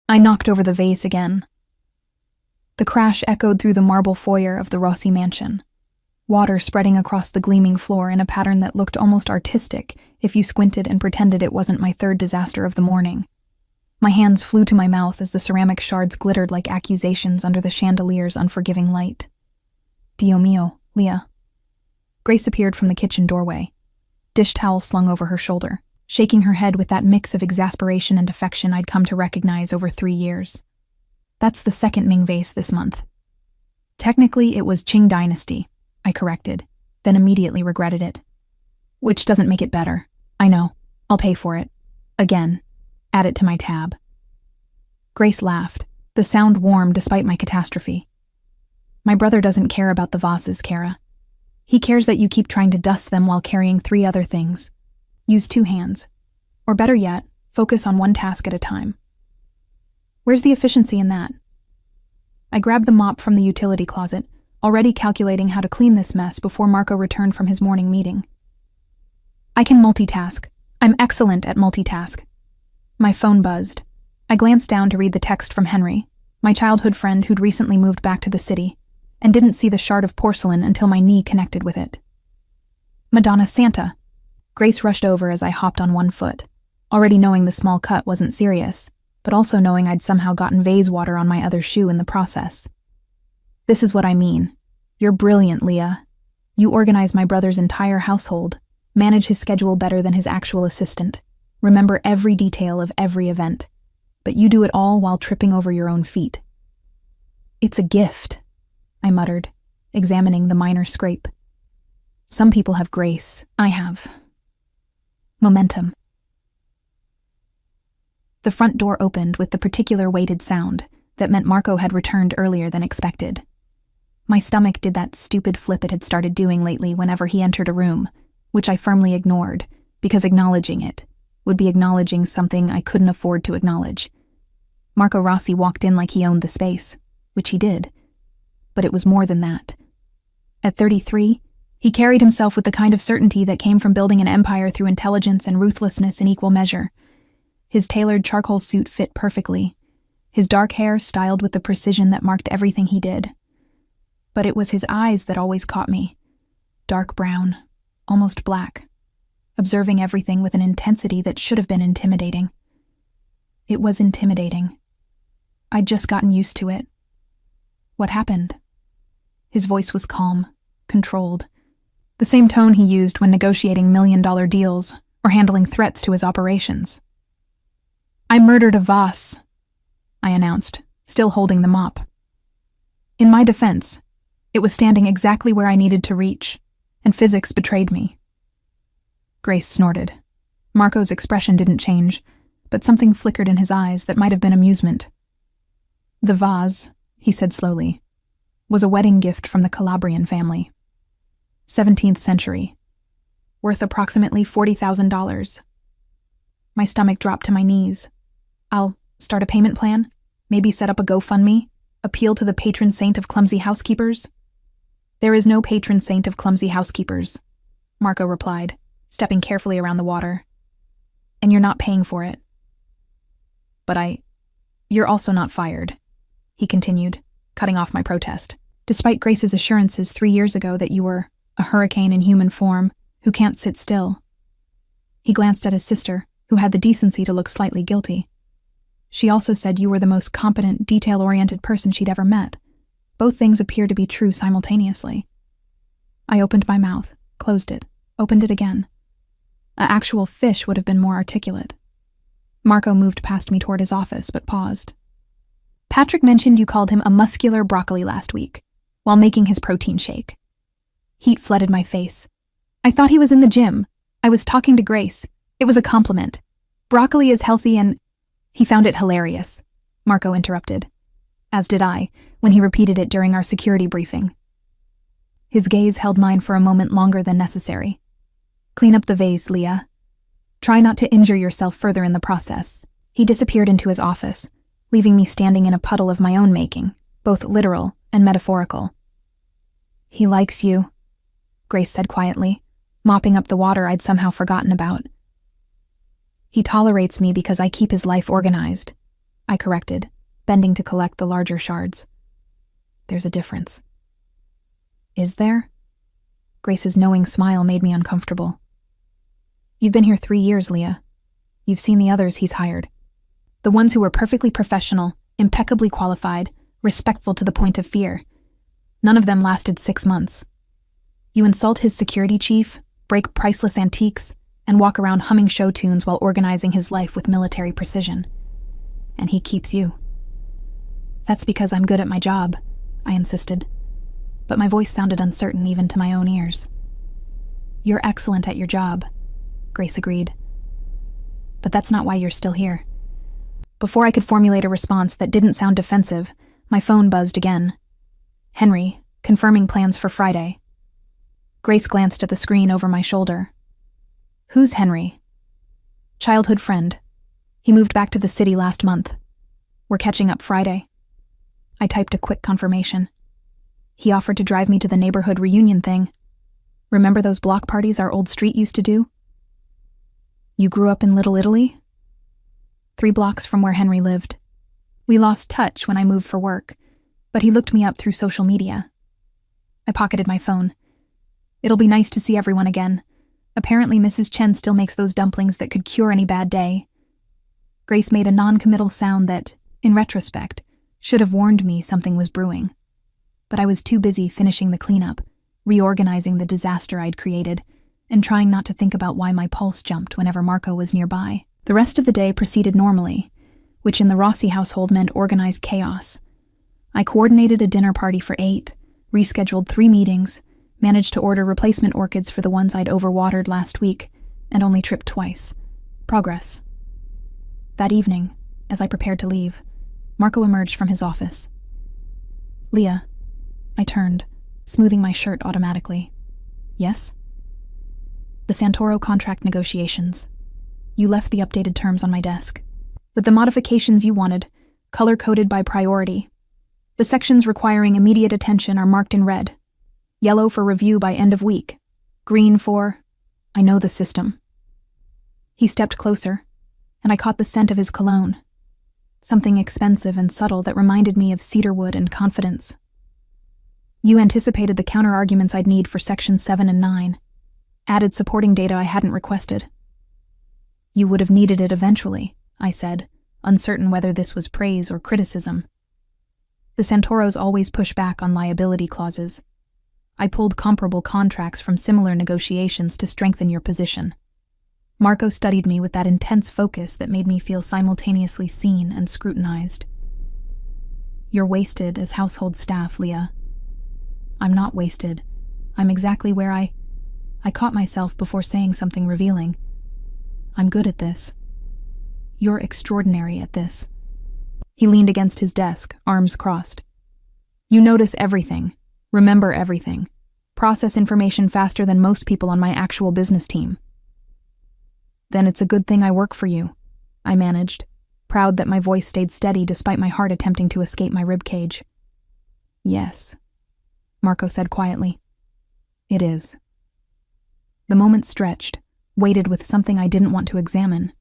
I knocked over the vase again. The crash echoed through the marble foyer of the Rossi mansion, water spreading across the gleaming floor in a pattern that looked almost artistic if you squinted and pretended it wasn't my third disaster of the morning. My hands flew to my mouth as the ceramic shards glittered like accusations under the chandelier's unforgiving light. Dio mio, Leah. Grace appeared from the kitchen doorway, dish towel slung over her shoulder, shaking her head with that mix of exasperation and affection I'd come to recognize over 3 years. That's the second Ming vase this month. Technically, it was Qing Dynasty, I corrected, then immediately regretted it. Which doesn't make it better. I know. I'll pay for it. Again. Add it to my tab. Grace laughed, the sound warm despite my catastrophe. My brother doesn't care about the vases, Kara. He cares that you keep trying to dust them while carrying 3 other things. Use 2 hands. Or better yet, focus on 1 task at a time. Where's the efficiency in that? I grabbed the mop from the utility closet, already calculating how to clean this mess before Marco returned from his morning meeting. I can multitask. I'm excellent at multitask. My phone buzzed. I glanced down to read the text from Henry, my childhood friend who'd recently moved back to the city, and didn't see the shard of porcelain until my knee connected with it. Madonna Santa. Grace rushed over as I hopped on 1 foot, already knowing the small cut wasn't serious, but also knowing I'd somehow gotten vase water on my other shoe in the process. This is what I mean. You're brilliant, Leah. You organize my brother's entire household, manage his schedule better than his actual assistant, remember every detail of every event, but you do it all while tripping over your own feet. It's a gift, I muttered, examining the minor scrape. Some people have grace. I have momentum. The front door opened with the particular weighted sound that meant Marco had returned earlier than expected. My stomach did that stupid flip it had started doing lately whenever he entered a room, which I firmly ignored, because acknowledging it would be acknowledging something I couldn't afford to acknowledge. Marco Rossi walked in like he owned the space, which he did. But it was more than that. At 33, he carried himself with the kind of certainty that came from building an empire through intelligence and ruthlessness in equal measure. His tailored charcoal suit fit perfectly, his dark hair styled with the precision that marked everything he did. But it was his eyes that always caught me. Dark brown, almost black, observing everything with an intensity that should have been intimidating. It was intimidating. I'd just gotten used to it. What happened? His voice was calm, controlled, the same tone he used when negotiating million-dollar deals or handling threats to his operations. I murdered a vase, I announced, still holding the mop. In my defense, it was standing exactly where I needed to reach, and physics betrayed me. Grace snorted. Marco's expression didn't change, but something flickered in his eyes that might have been amusement. The vase, he said slowly, was a wedding gift from the Calabrian family. 17th century. Worth approximately $40,000. My stomach dropped to my knees. I'll start a payment plan, maybe set up a GoFundMe, appeal to the patron saint of clumsy housekeepers. There is no patron saint of clumsy housekeepers, Marco replied, stepping carefully around the water. And you're not paying for it. But you're also not fired, he continued, cutting off my protest, despite Grace's assurances 3 years ago that you were a hurricane in human form who can't sit still. He glanced at his sister, who had the decency to look slightly guilty. She also said you were the most competent, detail-oriented person she'd ever met. Both things appear to be true simultaneously. I opened my mouth, closed it, opened it again. An actual fish would have been more articulate. Marco moved past me toward his office, but paused. Patrick mentioned you called him a muscular broccoli last week, while making his protein shake. Heat flooded my face. I thought he was in the gym. I was talking to Grace. It was a compliment. Broccoli is healthy and... He found it hilarious, Marco interrupted. As did I, when he repeated it during our security briefing. His gaze held mine for a moment longer than necessary. Clean up the vase, Leah. Try not to injure yourself further in the process. He disappeared into his office, leaving me standing in a puddle of my own making, both literal and metaphorical. He likes you, Grace said quietly, mopping up the water I'd somehow forgotten about. He tolerates me because I keep his life organized. I corrected, bending to collect the larger shards. There's a difference. Is there? Grace's knowing smile made me uncomfortable. You've been here 3 years, Leah. You've seen the others he's hired. The ones who were perfectly professional, impeccably qualified, respectful to the point of fear. None of them lasted 6 months. You insult his security chief, break priceless antiques, and walk around humming show tunes while organizing his life with military precision. And he keeps you. That's because I'm good at my job, I insisted. But my voice sounded uncertain even to my own ears. You're excellent at your job, Grace agreed. But that's not why you're still here. Before I could formulate a response that didn't sound defensive, my phone buzzed again. Henry, confirming plans for Friday. Grace glanced at the screen over my shoulder. Who's Henry? Childhood friend. He moved back to the city last month. We're catching up Friday. I typed a quick confirmation. He offered to drive me to the neighborhood reunion thing. Remember those block parties our old street used to do? You grew up in Little Italy? 3 blocks from where Henry lived. We lost touch when I moved for work, but he looked me up through social media. I pocketed my phone. It'll be nice to see everyone again. Apparently Mrs. Chen still makes those dumplings that could cure any bad day. Grace made a non-committal sound that, in retrospect, should have warned me something was brewing. But I was too busy finishing the cleanup, reorganizing the disaster I'd created, and trying not to think about why my pulse jumped whenever Marco was nearby. The rest of the day proceeded normally, which in the Rossi household meant organized chaos. I coordinated a dinner party for 8, rescheduled 3 meetings, managed to order replacement orchids for the ones I'd overwatered last week, and only tripped twice. Progress. That evening, as I prepared to leave, Marco emerged from his office. Leah. I turned, smoothing my shirt automatically. Yes? The Santoro contract negotiations. You left the updated terms on my desk. With the modifications you wanted, color-coded by priority. The sections requiring immediate attention are marked in red. Yellow for review by end of week. Green for... I know the system. He stepped closer, and I caught the scent of his cologne. Something expensive and subtle that reminded me of cedarwood and confidence. You anticipated the counter-arguments I'd need for Sections 7 and 9. Added supporting data I hadn't requested. You would have needed it eventually, I said, uncertain whether this was praise or criticism. The Santoros always push back on liability clauses. I pulled comparable contracts from similar negotiations to strengthen your position. Marco studied me with that intense focus that made me feel simultaneously seen and scrutinized. You're wasted as household staff, Leah. I'm not wasted. I'm exactly where I caught myself before saying something revealing. I'm good at this. You're extraordinary at this. He leaned against his desk, arms crossed. You notice everything, remember everything, process information faster than most people on my actual business team. Then it's a good thing I work for you, I managed, proud that my voice stayed steady despite my heart attempting to escape my ribcage. Yes, Marco said quietly. It is. The moment stretched, waited with something I didn't want to examine.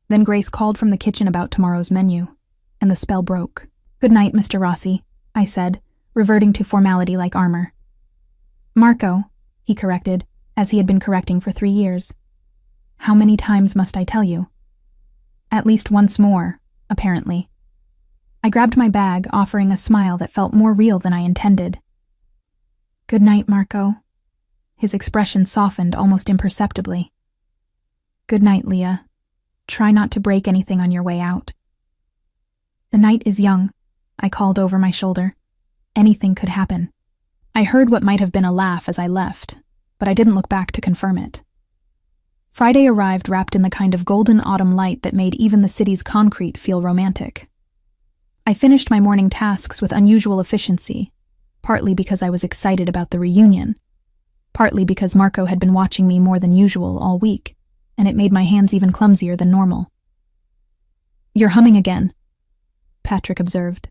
Then Grace called from the kitchen about tomorrow's menu, and the spell broke. Good night, Mr. Rossi, I said, reverting to formality like armor. Marco, he corrected, as he had been correcting for 3 years. How many times must I tell you? At least once more, apparently. I grabbed my bag, offering a smile that felt more real than I intended. Good night, Marco. His expression softened almost imperceptibly. Good night, Leah. Try not to break anything on your way out. The night is young, I called over my shoulder. Anything could happen. I heard what might have been a laugh as I left, but I didn't look back to confirm it. Friday arrived wrapped in the kind of golden autumn light that made even the city's concrete feel romantic. I finished my morning tasks with unusual efficiency, partly because I was excited about the reunion, partly because Marco had been watching me more than usual all week, and it made my hands even clumsier than normal. You're humming again, Patrick observed,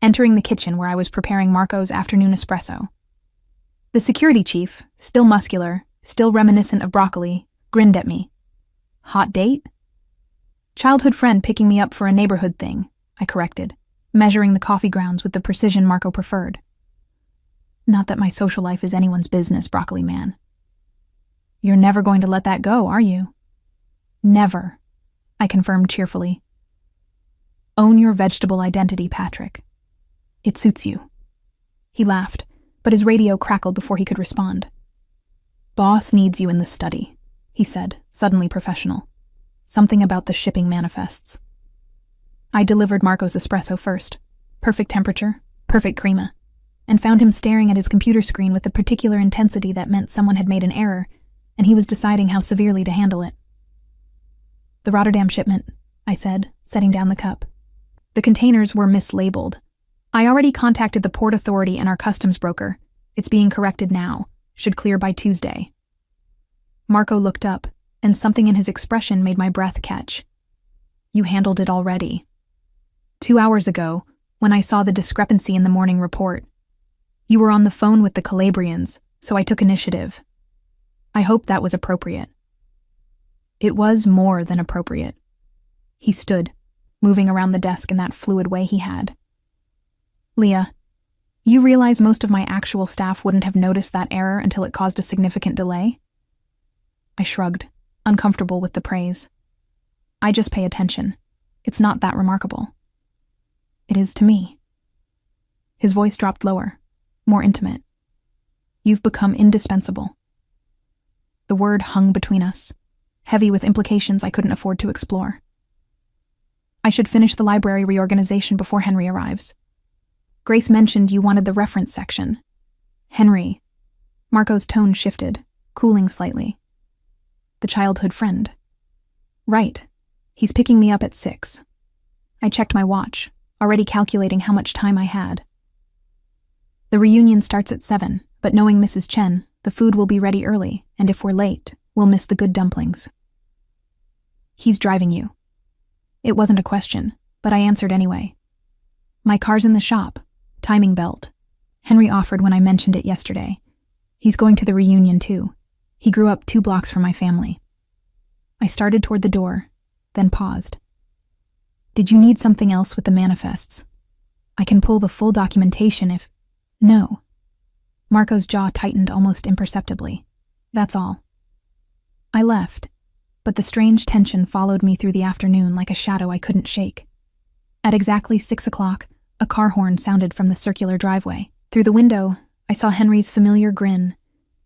entering the kitchen where I was preparing Marco's afternoon espresso. The security chief, still muscular, still reminiscent of broccoli, grinned at me. Hot date? Childhood friend picking me up for a neighborhood thing, I corrected, measuring the coffee grounds with the precision Marco preferred. Not that my social life is anyone's business, Broccoli Man. You're never going to let that go, are you? Never, I confirmed cheerfully. Own your vegetable identity, Patrick. It suits you. He laughed, but his radio crackled before he could respond. Boss needs you in the study, he said, suddenly professional. Something about the shipping manifests. I delivered Marco's espresso first. Perfect temperature, perfect crema, and found him staring at his computer screen with the particular intensity that meant someone had made an error, and he was deciding how severely to handle it. The Rotterdam shipment, I said, setting down the cup. The containers were mislabeled. I already contacted the port authority and our customs broker. It's being corrected now. Should clear by Tuesday. Marco looked up, and something in his expression made my breath catch. You handled it already. 2 hours ago, when I saw the discrepancy in the morning report. You were on the phone with the Calabrians, so I took initiative. I hope that was appropriate. It was more than appropriate. He stood, moving around the desk in that fluid way he had. Leah, you realize most of my actual staff wouldn't have noticed that error until it caused a significant delay? I shrugged, uncomfortable with the praise. I just pay attention. It's not that remarkable. It is to me. His voice dropped lower, more intimate. You've become indispensable. The word hung between us, heavy with implications I couldn't afford to explore. I should finish the library reorganization before Henry arrives. Grace mentioned you wanted the reference section. Henry. Marco's tone shifted, cooling slightly. The childhood friend. Right. He's picking me up at 6. I checked my watch, already calculating how much time I had. The reunion starts at 7, but knowing Mrs. Chen, the food will be ready early, and if we're late, we'll miss the good dumplings. He's driving you. It wasn't a question, but I answered anyway. My car's in the shop. Timing belt. Henry offered when I mentioned it yesterday. He's going to the reunion too. He grew up 2 blocks from my family. I started toward the door, then paused. Did you need something else with the manifests? I can pull the full documentation if... No. Marco's jaw tightened almost imperceptibly. That's all. I left, but the strange tension followed me through the afternoon like a shadow I couldn't shake. At exactly 6 o'clock, a car horn sounded from the circular driveway. Through the window, I saw Henry's familiar grin,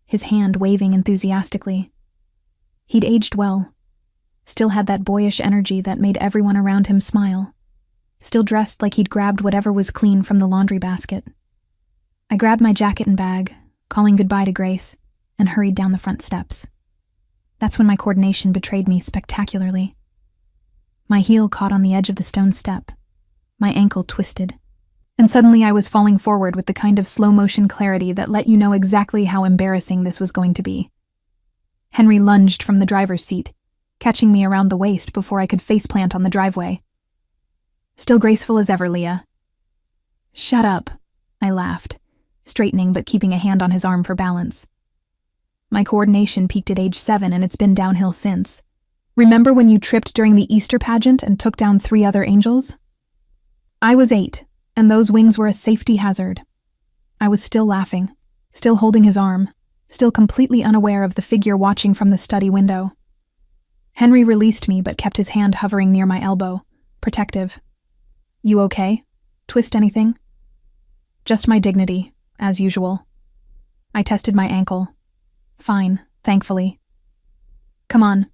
his hand waving enthusiastically. He'd aged well, still had that boyish energy that made everyone around him smile, still dressed like he'd grabbed whatever was clean from the laundry basket. I grabbed my jacket and bag, calling goodbye to Grace, and hurried down the front steps. That's when my coordination betrayed me spectacularly. My heel caught on the edge of the stone step. My ankle twisted. And suddenly I was falling forward with the kind of slow-motion clarity that let you know exactly how embarrassing this was going to be. Henry lunged from the driver's seat, catching me around the waist before I could faceplant on the driveway. Still graceful as ever, Leah. Shut up, I laughed, straightening but keeping a hand on his arm for balance. My coordination peaked at age 7 and it's been downhill since. Remember when you tripped during the Easter pageant and took down 3 other angels? I was 8, and those wings were a safety hazard. I was still laughing, still holding his arm, still completely unaware of the figure watching from the study window. Henry released me but kept his hand hovering near my elbow, protective. You okay? Twist anything? Just my dignity, as usual. I tested my ankle. Fine, thankfully. Come on.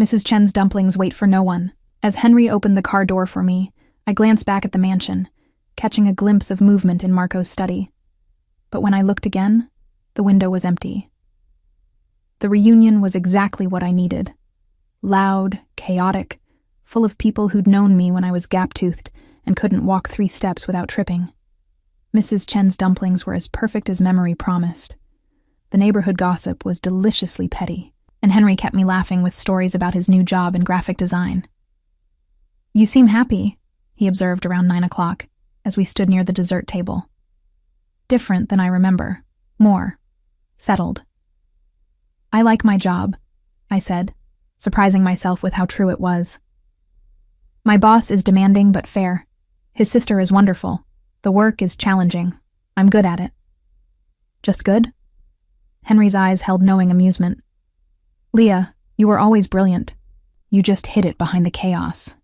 Mrs. Chen's dumplings wait for no one. As Henry opened the car door for me, I glanced back at the mansion, catching a glimpse of movement in Marco's study. But when I looked again, the window was empty. The reunion was exactly what I needed. Loud, chaotic, full of people who'd known me when I was gap-toothed and couldn't walk 3 steps without tripping. Mrs. Chen's dumplings were as perfect as memory promised. The neighborhood gossip was deliciously petty, and Henry kept me laughing with stories about his new job in graphic design. You seem happy, he observed around 9 o'clock, as we stood near the dessert table. Different than I remember. More. Settled. I like my job, I said, surprising myself with how true it was. My boss is demanding but fair. His sister is wonderful. The work is challenging. I'm good at it. Just good? Henry's eyes held knowing amusement. Leah, you were always brilliant. You just hid it behind the chaos.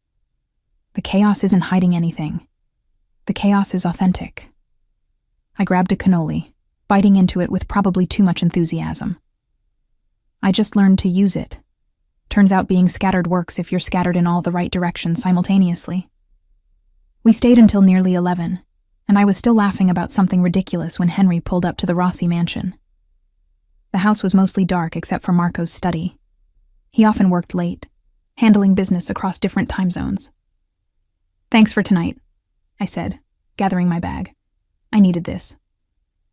The chaos isn't hiding anything. The chaos is authentic. I grabbed a cannoli, biting into it with probably too much enthusiasm. I just learned to use it. Turns out being scattered works if you're scattered in all the right directions simultaneously. We stayed until nearly 11, and I was still laughing about something ridiculous when Henry pulled up to the Rossi mansion. The house was mostly dark except for Marco's study. He often worked late, handling business across different time zones. Thanks for tonight, I said, gathering my bag. I needed this.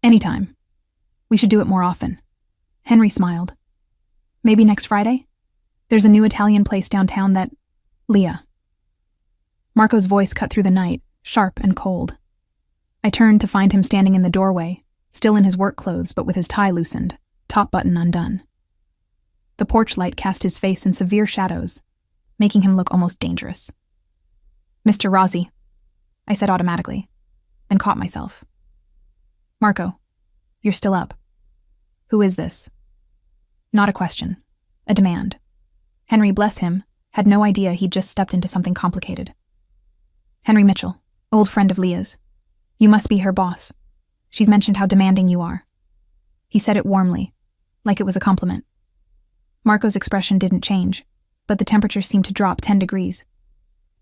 Anytime. We should do it more often. Henry smiled. Maybe next Friday? There's a new Italian place downtown that... Leah. Marco's voice cut through the night, sharp and cold. I turned to find him standing in the doorway, still in his work clothes but with his tie loosened, top button undone. The porch light cast his face in severe shadows, making him look almost dangerous. Mr. Rossi, I said automatically, then caught myself. Marco, you're still up. Who is this? Not a question, a demand. Henry, bless him, had no idea he'd just stepped into something complicated. Henry Mitchell, old friend of Leah's. You must be her boss. She's mentioned how demanding you are. He said it warmly, like it was a compliment. Marco's expression didn't change, but the temperature seemed to drop 10 degrees.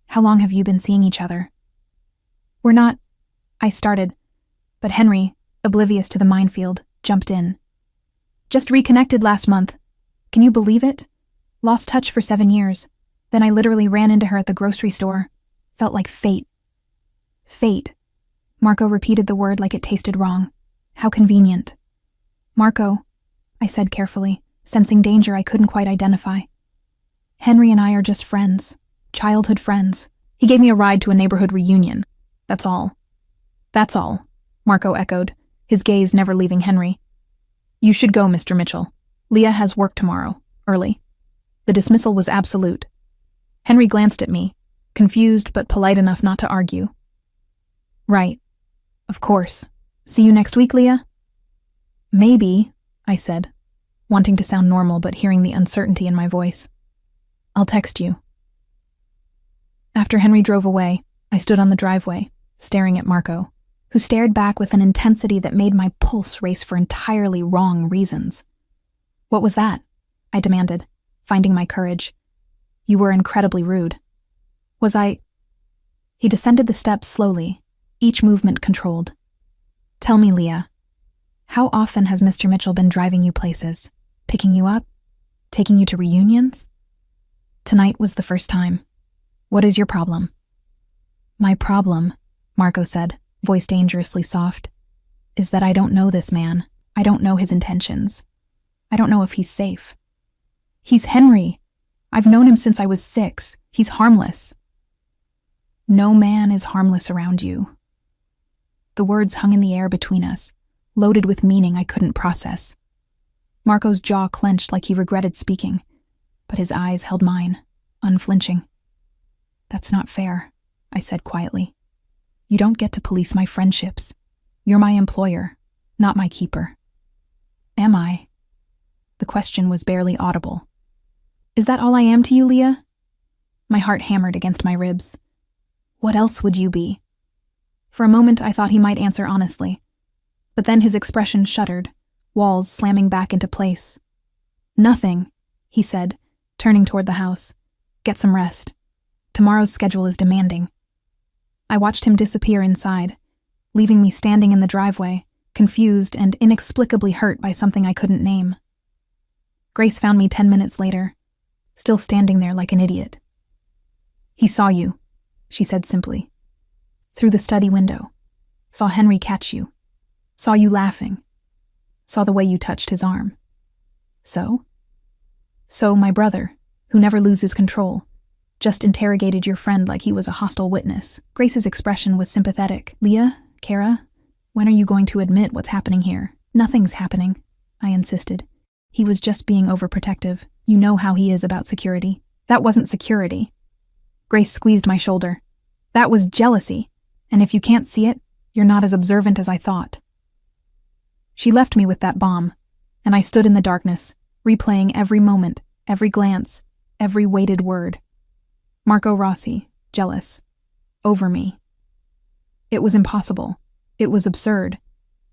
How long have you been seeing each other? We're not... I started, but Henry, oblivious to the minefield, jumped in. Just reconnected last month. Can you believe it? Lost touch for 7 years. Then I literally ran into her at the grocery store. Felt like fate. Fate. Marco repeated the word like it tasted wrong. How convenient. Marco, I said carefully, sensing danger I couldn't quite identify. Henry and I are just friends. Childhood friends. He gave me a ride to a neighborhood reunion. That's all. That's all, Marco echoed, his gaze never leaving Henry. You should go, Mr. Mitchell. Leah has work tomorrow, early. The dismissal was absolute. Henry glanced at me, confused but polite enough not to argue. Right. Of course. See you next week, Leah? Maybe, I said, wanting to sound normal but hearing the uncertainty in my voice. I'll text you. After Henry drove away, I stood on the driveway, staring at Marco, who stared back with an intensity that made my pulse race for entirely wrong reasons. What was that? I demanded, finding my courage. You were incredibly rude. Was I... He descended the steps slowly, each movement controlled. Tell me, Leah, how often has Mr. Mitchell been driving you places, picking you up, taking you to reunions? Tonight was the first time. What is your problem? My problem, Marco said, voice dangerously soft, is that I don't know this man. I don't know his intentions. I don't know if he's safe. He's Henry. I've known him since I was 6. He's harmless. No man is harmless around you. The words hung in the air between us, loaded with meaning I couldn't process. Marco's jaw clenched like he regretted speaking, but his eyes held mine, unflinching. That's not fair, I said quietly. You don't get to police my friendships. You're my employer, not my keeper. Am I? The question was barely audible. Is that all I am to you, Leah? My heart hammered against my ribs. What else would you be? For a moment I thought he might answer honestly, but then his expression shuddered, walls slamming back into place. Nothing, he said, turning toward the house. Get some rest. Tomorrow's schedule is demanding. I watched him disappear inside, leaving me standing in the driveway, confused and inexplicably hurt by something I couldn't name. Grace found me 10 minutes later, still standing there like an idiot. He saw you, she said simply. Through the study window. Saw Henry catch you. Saw you laughing. Saw the way you touched his arm. So? So my brother, who never loses control, just interrogated your friend like he was a hostile witness. Grace's expression was sympathetic. Leah, Kara, when are you going to admit what's happening here? Nothing's happening, I insisted. He was just being overprotective. You know how he is about security. That wasn't security. Grace squeezed my shoulder. That was jealousy. And if you can't see it, you're not as observant as I thought." She left me with that bomb, and I stood in the darkness, replaying every moment, every glance, every weighted word. Marco Rossi, jealous. Over me. It was impossible. It was absurd.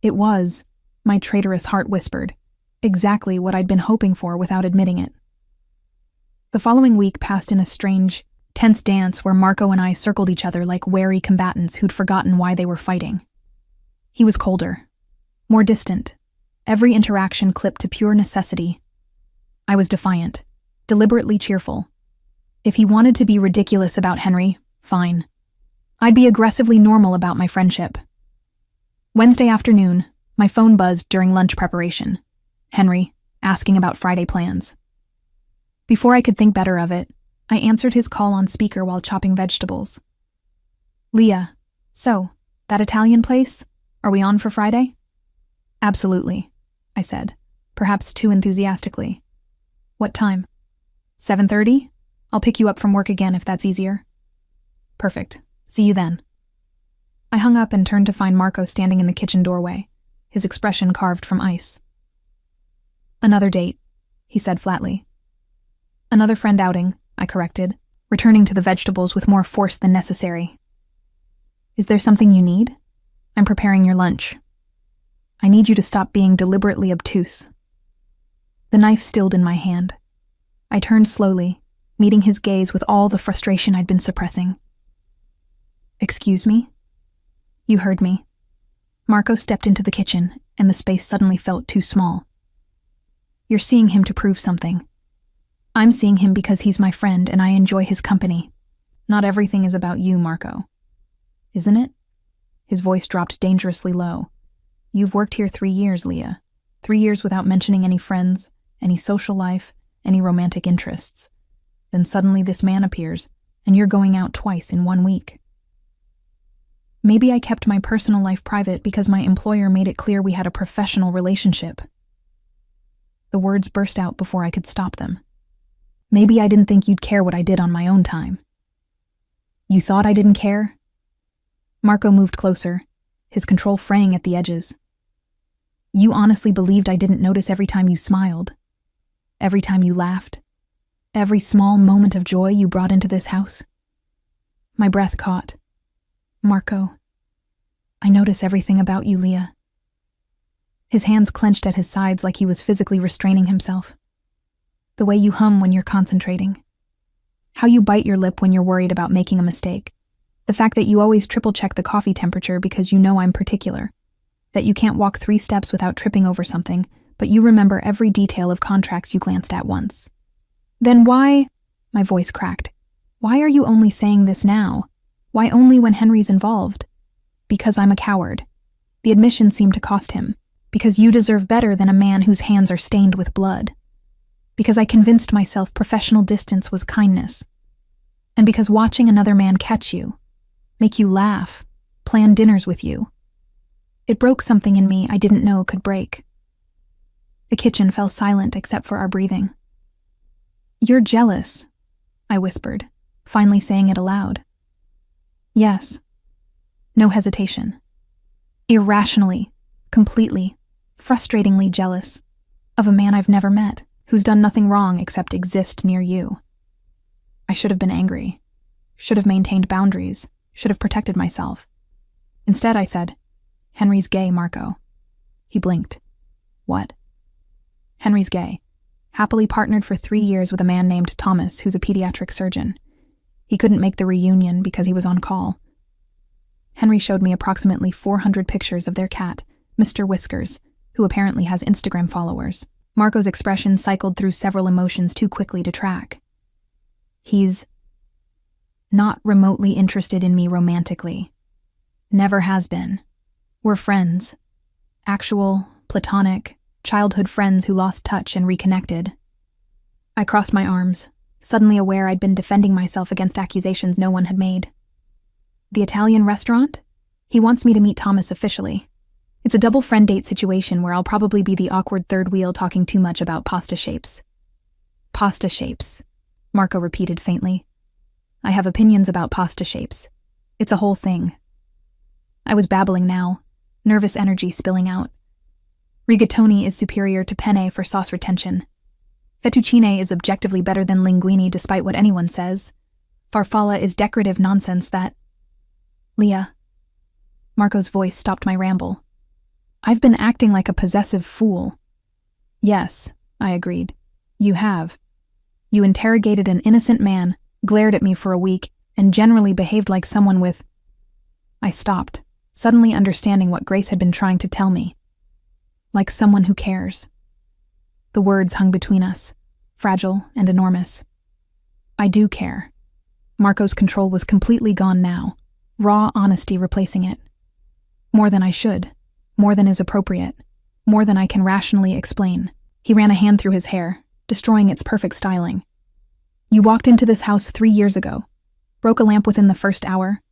It was, my traitorous heart whispered, exactly what I'd been hoping for without admitting it. The following week passed in a strange, tense dance where Marco and I circled each other like wary combatants who'd forgotten why they were fighting. He was colder, more distant, every interaction clipped to pure necessity. I was defiant, deliberately cheerful. If he wanted to be ridiculous about Henry, fine. I'd be aggressively normal about my friendship. Wednesday afternoon, my phone buzzed during lunch preparation. Henry, asking about Friday plans. Before I could think better of it, I answered his call on speaker while chopping vegetables. "Leah, so, that Italian place? Are we on for Friday?" "Absolutely," I said, perhaps too enthusiastically. "What time?" 7:30? I'll pick you up from work again if that's easier." "Perfect. See you then." I hung up and turned to find Marco standing in the kitchen doorway, his expression carved from ice. "Another date," he said flatly. "Another friend outing," I corrected, returning to the vegetables with more force than necessary. "Is there something you need? I'm preparing your lunch. I need you to stop being deliberately obtuse." The knife stilled in my hand. I turned slowly, meeting his gaze with all the frustration I'd been suppressing. "Excuse me?" "You heard me." Marco stepped into the kitchen, and the space suddenly felt too small. "You're seeing him to prove something. I'm seeing him because he's my friend and I enjoy his company. Not everything is about you, Marco." "Isn't it?" His voice dropped dangerously low. "You've worked here 3 years, Leah. 3 years without mentioning any friends, any social life, any romantic interests. Then suddenly this man appears, and you're going out twice in 1 week. Maybe I kept my personal life private because my employer made it clear we had a professional relationship." The words burst out before I could stop them. "Maybe I didn't think you'd care what I did on my own time." "You thought I didn't care?" Marco moved closer, his control fraying at the edges. "You honestly believed I didn't notice every time you smiled? Every time you laughed? Every small moment of joy you brought into this house?" My breath caught. "Marco, I notice everything about you, Leah." His hands clenched at his sides like he was physically restraining himself. "The way you hum when you're concentrating. How you bite your lip when you're worried about making a mistake. The fact that you always triple-check the coffee temperature because you know I'm particular. That you can't walk 3 steps without tripping over something, but you remember every detail of contracts you glanced at once. Then why—" my voice cracked. "Why are you only saying this now? Why only when Henry's involved?" "Because I'm a coward." The admission seemed to cost him. "Because you deserve better than a man whose hands are stained with blood. Because I convinced myself professional distance was kindness. And because watching another man catch you, make you laugh, plan dinners with you, it broke something in me I didn't know could break." The kitchen fell silent except for our breathing. "You're jealous," I whispered, finally saying it aloud. "Yes." No hesitation. "Irrationally, completely, frustratingly jealous of a man I've never met, who's done nothing wrong except exist near you." I should have been angry, should have maintained boundaries, should have protected myself. Instead, I said, "Henry's gay, Marco." He blinked. "What?" "Henry's gay. Happily partnered for 3 years with a man named Thomas, who's a pediatric surgeon. He couldn't make the reunion because he was on call." Henry showed me approximately 400 pictures of their cat, Mr. Whiskers, who apparently has Instagram followers. Marco's expression cycled through several emotions too quickly to track. "He's not remotely interested in me romantically. Never has been. We're friends. Actual, platonic, childhood friends who lost touch and reconnected." I crossed my arms, suddenly aware I'd been defending myself against accusations no one had made. "The Italian restaurant? He wants me to meet Thomas officially. It's a double friend date situation where I'll probably be the awkward third wheel talking too much about pasta shapes." "Pasta shapes," Marco repeated faintly. "I have opinions about pasta shapes. It's a whole thing. I was babbling now, nervous energy spilling out. Rigatoni is superior to penne for sauce retention. Fettuccine is objectively better than linguine despite what anyone says. Farfalla is decorative nonsense that... Leah. Marco's voice stopped my ramble. I've been acting like a possessive fool. Yes, I agreed. You have. You interrogated an innocent man, glared at me for a week, and generally behaved like someone with... I stopped, suddenly understanding what Grace had been trying to tell me. Like someone who cares. The words hung between us, fragile and enormous. I do care. Marco's control was completely gone now, raw honesty replacing it. More than I should, more than is appropriate, more than I can rationally explain. He ran a hand through his hair, destroying its perfect styling. You walked into this house 3 years ago, broke a lamp within the first hour,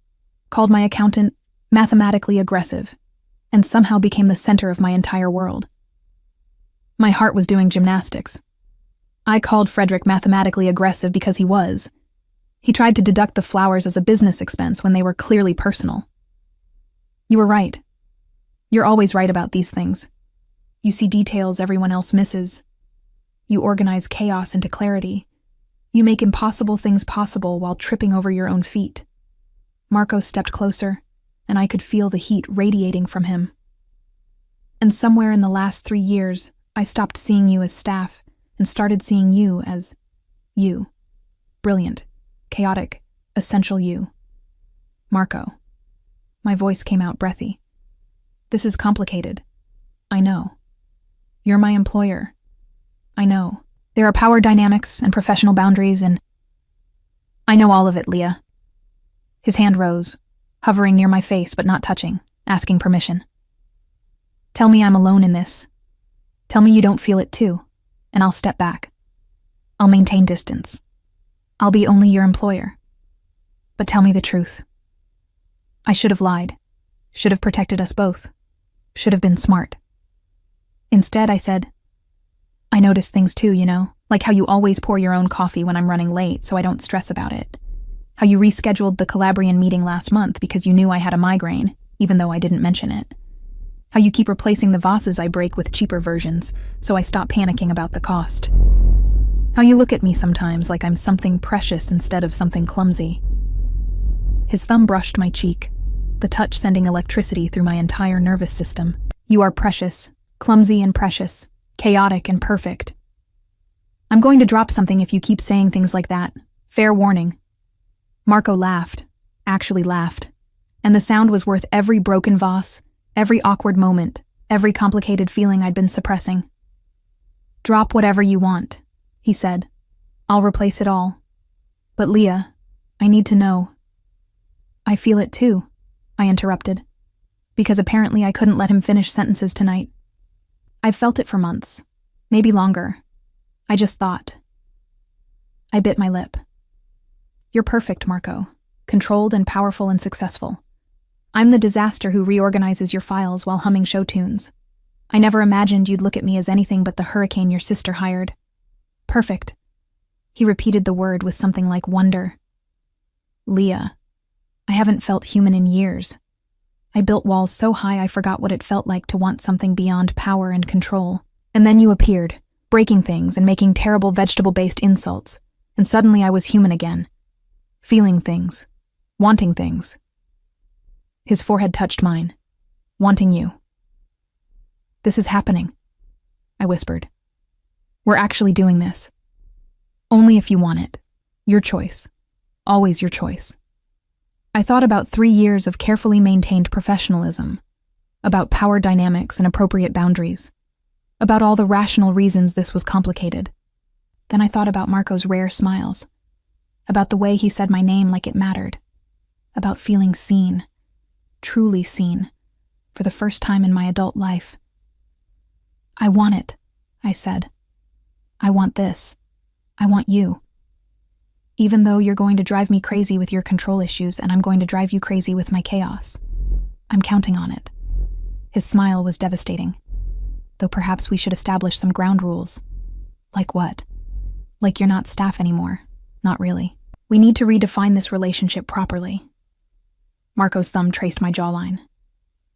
called my accountant mathematically aggressive, and somehow became the center of my entire world. My heart was doing gymnastics. I called Frederick mathematically aggressive because he was. He tried to deduct the flowers as a business expense when they were clearly personal. You were right. You're always right about these things. You see details everyone else misses. You organize chaos into clarity. You make impossible things possible while tripping over your own feet. Marco stepped closer, and I could feel the heat radiating from him. And somewhere in the last 3 years, I stopped seeing you as staff and started seeing you as you. Brilliant, chaotic, essential you. Marco. My voice came out breathy. This is complicated. I know. You're my employer. I know. There are power dynamics and professional boundaries and... I know all of it, Leah. His hand rose, hovering near my face but not touching, asking permission. Tell me I'm alone in this. Tell me you don't feel it too, and I'll step back. I'll maintain distance. I'll be only your employer. But tell me the truth. I should have lied, should have protected us both, should have been smart. Instead, I said, I notice things too, you know, like how you always pour your own coffee when I'm running late so I don't stress about it. How you rescheduled the Calabrian meeting last month because you knew I had a migraine, even though I didn't mention it. How you keep replacing the vases I break with cheaper versions, so I stop panicking about the cost. How you look at me sometimes like I'm something precious instead of something clumsy. His thumb brushed my cheek, the touch sending electricity through my entire nervous system. You are precious, clumsy and precious, chaotic and perfect. I'm going to drop something if you keep saying things like that. Fair warning. Marco laughed, actually laughed, and the sound was worth every broken vase, every awkward moment, every complicated feeling I'd been suppressing. Drop whatever you want, he said. I'll replace it all. But Leah, I need to know. I feel it too, I interrupted, because apparently I couldn't let him finish sentences tonight. I've felt it for months, maybe longer. I just thought. I bit my lip. You're perfect, Marco, controlled and powerful and successful. I'm the disaster who reorganizes your files while humming show tunes. I never imagined you'd look at me as anything but the hurricane your sister hired. Perfect. He repeated the word with something like wonder. Leah, I haven't felt human in years. I built walls so high I forgot what it felt like to want something beyond power and control. And then you appeared, breaking things and making terrible vegetable-based insults. And suddenly I was human again. Feeling things. Wanting things. His forehead touched mine. Wanting you. This is happening, I whispered. We're actually doing this. Only if you want it. Your choice. Always your choice. I thought about 3 years of carefully maintained professionalism, about power dynamics and appropriate boundaries, about all the rational reasons this was complicated. Then I thought about Marco's rare smiles, about the way he said my name like it mattered, about feeling seen, truly seen, for the first time in my adult life. I want it, I said. I want this. I want you. Even though you're going to drive me crazy with your control issues and I'm going to drive you crazy with my chaos. I'm counting on it. His smile was devastating. Though perhaps we should establish some ground rules. Like what? Like you're not staff anymore. Not really. We need to redefine this relationship properly. Marco's thumb traced my jawline.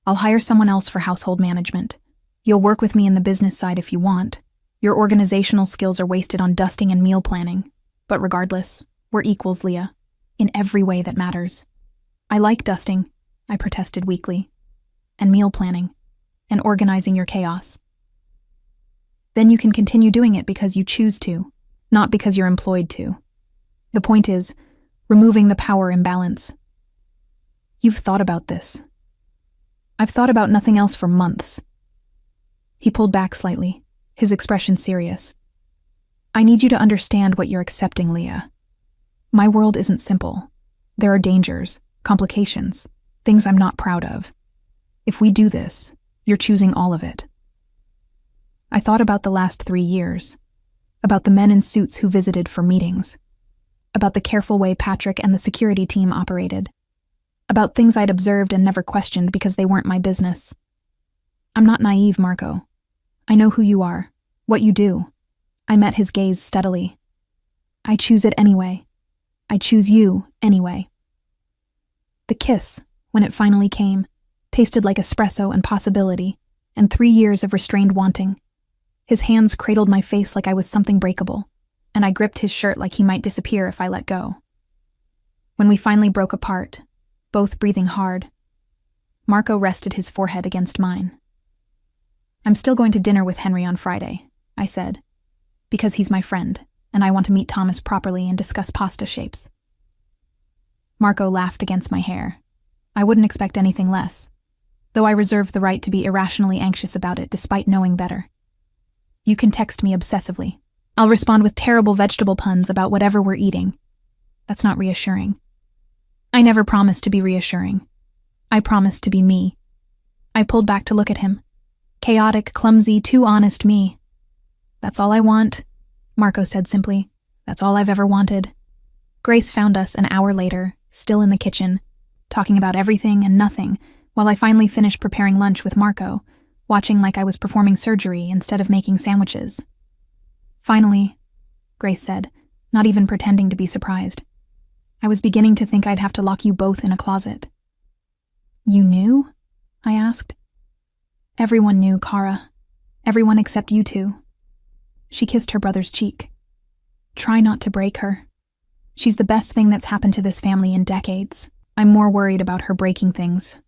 I'll hire someone else for household management. You'll work with me in the business side if you want. Your organizational skills are wasted on dusting and meal planning. But regardless, we're equals, Leah. In every way that matters. I like dusting, I protested weakly. And meal planning. And organizing your chaos. Then you can continue doing it because you choose to, not because you're employed to. The point is, removing the power imbalance. You've thought about this. I've thought about nothing else for months. He pulled back slightly, his expression serious. I need you to understand what you're accepting, Leah. My world isn't simple. There are dangers, complications, things I'm not proud of. If we do this, you're choosing all of it. I thought about the last 3 years, about the men in suits who visited for meetings, about the careful way Patrick and the security team operated, about things I'd observed and never questioned because they weren't my business. I'm not naive, Marco. I know who you are, what you do. I met his gaze steadily. I choose it anyway. I choose you anyway. The kiss, when it finally came, tasted like espresso and possibility, and 3 years of restrained wanting. His hands cradled my face like I was something breakable, and I gripped his shirt like he might disappear if I let go. When we finally broke apart, both breathing hard, Marco rested his forehead against mine. I'm still going to dinner with Henry on Friday, I said, because he's my friend, and I want to meet Thomas properly and discuss pasta shapes. Marco laughed against my hair. I wouldn't expect anything less, though I reserve the right to be irrationally anxious about it despite knowing better. You can text me obsessively. I'll respond with terrible vegetable puns about whatever we're eating. That's not reassuring. I never promised to be reassuring. I promised to be me. I pulled back to look at him. Chaotic, clumsy, too honest me. That's all I want, Marco said simply. That's all I've ever wanted. Grace found us an hour later, still in the kitchen, talking about everything and nothing, while I finally finished preparing lunch with Marco, watching like I was performing surgery instead of making sandwiches. Finally, Grace said, not even pretending to be surprised. I was beginning to think I'd have to lock you both in a closet. You knew? I asked. Everyone knew, Kara. Everyone except you two. She kissed her brother's cheek. Try not to break her. She's the best thing that's happened to this family in decades. I'm more worried about her breaking things,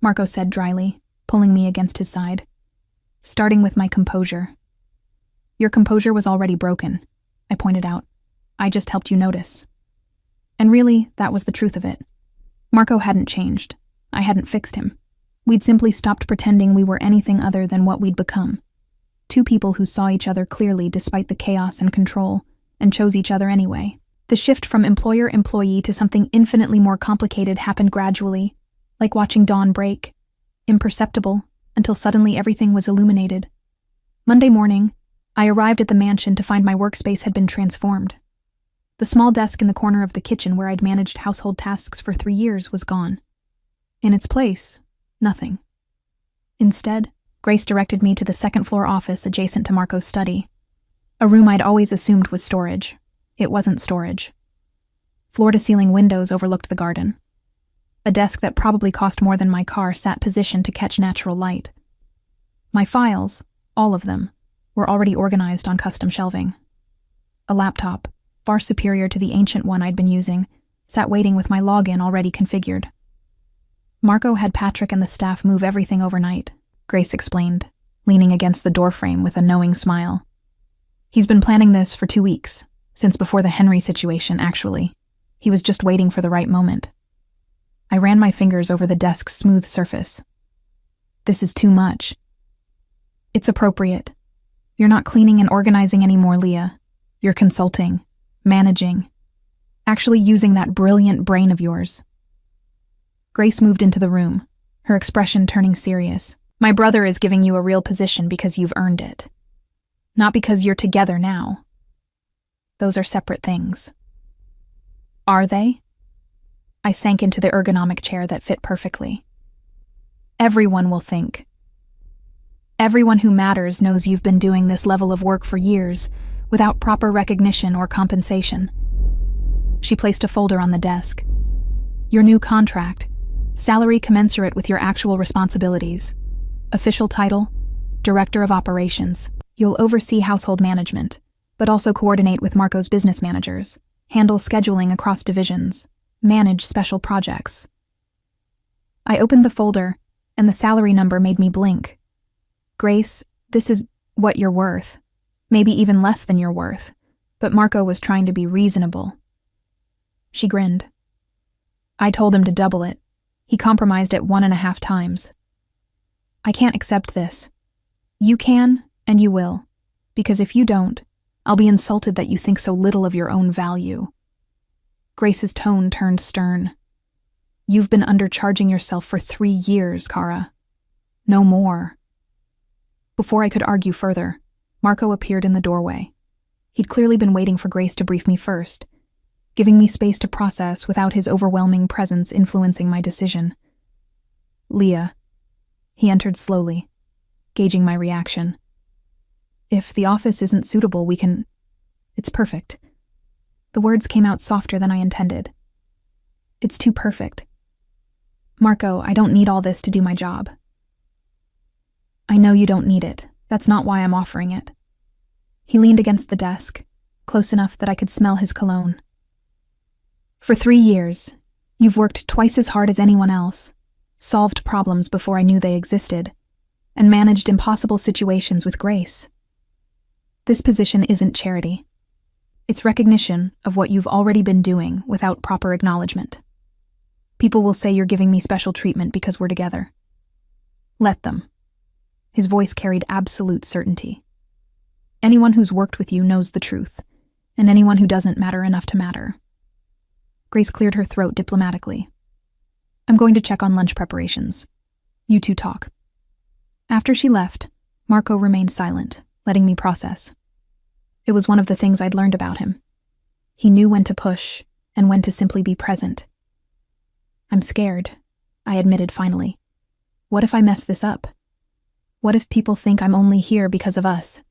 Marco said dryly, pulling me against his side. Starting with my composure. Your composure was already broken, I pointed out. I just helped you notice. And really, that was the truth of it. Marco hadn't changed. I hadn't fixed him. We'd simply stopped pretending we were anything other than what we'd become. Two people who saw each other clearly despite the chaos and control, and chose each other anyway. The shift from employer-employee to something infinitely more complicated happened gradually, like watching dawn break, imperceptible, until suddenly everything was illuminated. Monday morning, I arrived at the mansion to find my workspace had been transformed. The small desk in the corner of the kitchen where I'd managed household tasks for 3 years was gone. In its place, nothing. Instead, Grace directed me to the second-floor office adjacent to Marco's study. A room I'd always assumed was storage. It wasn't storage. Floor-to-ceiling windows overlooked the garden. A desk that probably cost more than my car sat positioned to catch natural light. My files, all of them, were already organized on custom shelving. A laptop, far superior to the ancient one I'd been using, sat waiting with my login already configured. Marco had Patrick and the staff move everything overnight, Grace explained, leaning against the doorframe with a knowing smile. He's been planning this for 2 weeks, since before the Henry situation, actually. He was just waiting for the right moment. I ran my fingers over the desk's smooth surface. This is too much. It's appropriate. You're not cleaning and organizing anymore, Leah. You're consulting, managing, actually using that brilliant brain of yours. Grace moved into the room, her expression turning serious. My brother is giving you a real position because you've earned it. Not because you're together now. Those are separate things. Are they? I sank into the ergonomic chair that fit perfectly. Everyone will think. Everyone who matters knows you've been doing this level of work for years, without proper recognition or compensation. She placed a folder on the desk. Your new contract, Salary commensurate with your actual responsibilities. Official title, Director of Operations. You'll oversee household management, but also coordinate with Marco's business managers, handle scheduling across divisions, manage special projects. I opened the folder, and the salary number made me blink. Grace, this is what you're worth. Maybe even less than you're worth. But Marco was trying to be reasonable. She grinned. I told him to double it. He compromised at 1.5 times. I can't accept this. You can, and you will. Because if you don't, I'll be insulted that you think so little of your own value. Grace's tone turned stern. You've been undercharging yourself for 3 years, Kara. No more. Before I could argue further, Marco appeared in the doorway. He'd clearly been waiting for Grace to brief me first, giving me space to process without his overwhelming presence influencing my decision. Leah. He entered slowly, gauging my reaction. If the office isn't suitable, we can... It's perfect. The words came out softer than I intended. It's too perfect. Marco, I don't need all this to do my job. I know you don't need it. That's not why I'm offering it. He leaned against the desk, close enough that I could smell his cologne. For 3 years, you've worked twice as hard as anyone else, solved problems before I knew they existed, and managed impossible situations with grace. This position isn't charity. It's recognition of what you've already been doing without proper acknowledgement. People will say you're giving me special treatment because we're together. Let them. His voice carried absolute certainty. Anyone who's worked with you knows the truth, and anyone who doesn't matter enough to matter. Grace cleared her throat diplomatically. I'm going to check on lunch preparations. You two talk. After she left, Marco remained silent, letting me process. It was one of the things I'd learned about him. He knew when to push and when to simply be present. I'm scared, I admitted finally. What if I mess this up? What if people think I'm only here because of us?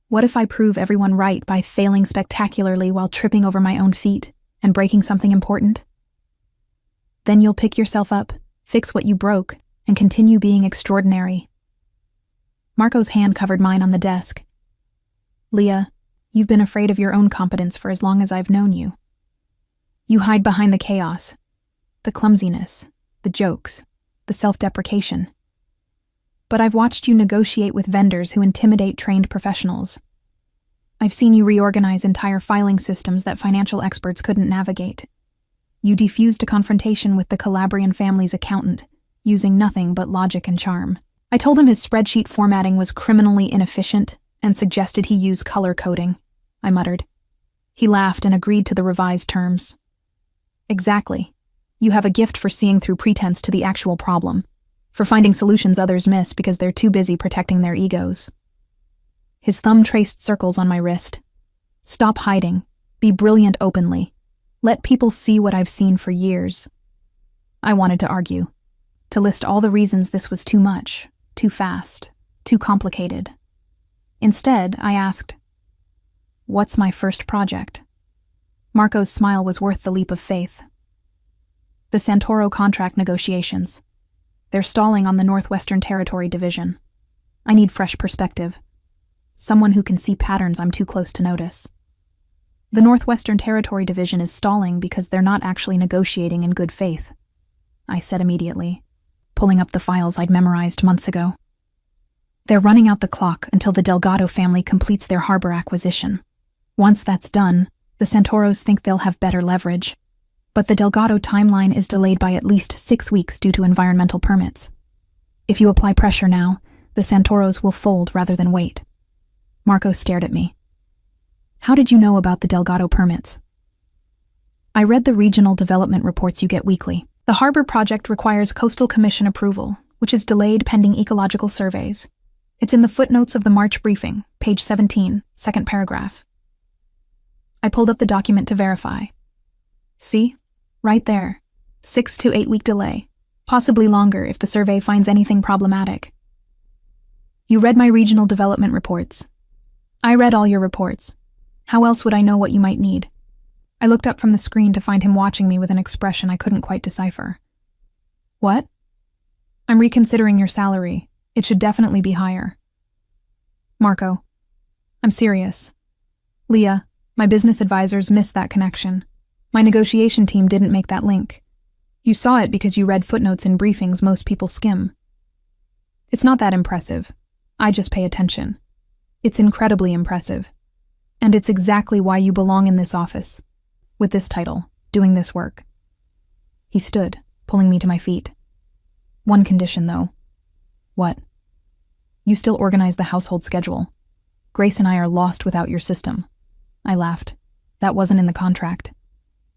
What if I prove everyone right by failing spectacularly while tripping over my own feet and breaking something important? Then you'll pick yourself up, fix what you broke, and continue being extraordinary. Marco's hand covered mine on the desk. Leah, you've been afraid of your own competence for as long as I've known you. You hide behind the chaos, the clumsiness, the jokes, the self-deprecation. But I've watched you negotiate with vendors who intimidate trained professionals. I've seen you reorganize entire filing systems that financial experts couldn't navigate. You defused a confrontation with the Calabrian family's accountant, using nothing but logic and charm. I told him his spreadsheet formatting was criminally inefficient and suggested he use color coding, I muttered. He laughed and agreed to the revised terms. Exactly. You have a gift for seeing through pretense to the actual problem, for finding solutions others miss because they're too busy protecting their egos. His thumb traced circles on my wrist. Stop hiding. Be brilliant openly. Let people see what I've seen for years. I wanted to argue, to list all the reasons this was too much, too fast, too complicated. Instead, I asked, "What's my first project?" Marco's smile was worth the leap of faith. The Santoro contract negotiations. They're stalling on the Northwestern Territory Division. I need fresh perspective. Someone who can see patterns I'm too close to notice. The Northwestern Territory Division is stalling because they're not actually negotiating in good faith, I said immediately, pulling up the files I'd memorized months ago. They're running out the clock until the Delgado family completes their harbor acquisition. Once that's done, the Santoros think they'll have better leverage. But the Delgado timeline is delayed by at least 6 weeks due to environmental permits. If you apply pressure now, the Santoros will fold rather than wait. Marco stared at me. How did you know about the Delgado permits? I read the regional development reports you get weekly. The harbor project requires Coastal Commission approval, which is delayed pending ecological surveys. It's in the footnotes of the March briefing, page 17, second paragraph. I pulled up the document to verify. See? Right there. 6 to 8 week delay. Possibly longer if the survey finds anything problematic. You read my regional development reports. I read all your reports. How else would I know what you might need? I looked up from the screen to find him watching me with an expression I couldn't quite decipher. What? I'm reconsidering your salary. It should definitely be higher. Marco, I'm serious. Leah, my business advisors missed that connection. My negotiation team didn't make that link. You saw it because you read footnotes in briefings most people skim. It's not that impressive. I just pay attention. It's incredibly impressive. And it's exactly why you belong in this office, with this title, doing this work. He stood, pulling me to my feet. One condition, though. What? You still organize the household schedule. Grace and I are lost without your system. I laughed. That wasn't in the contract.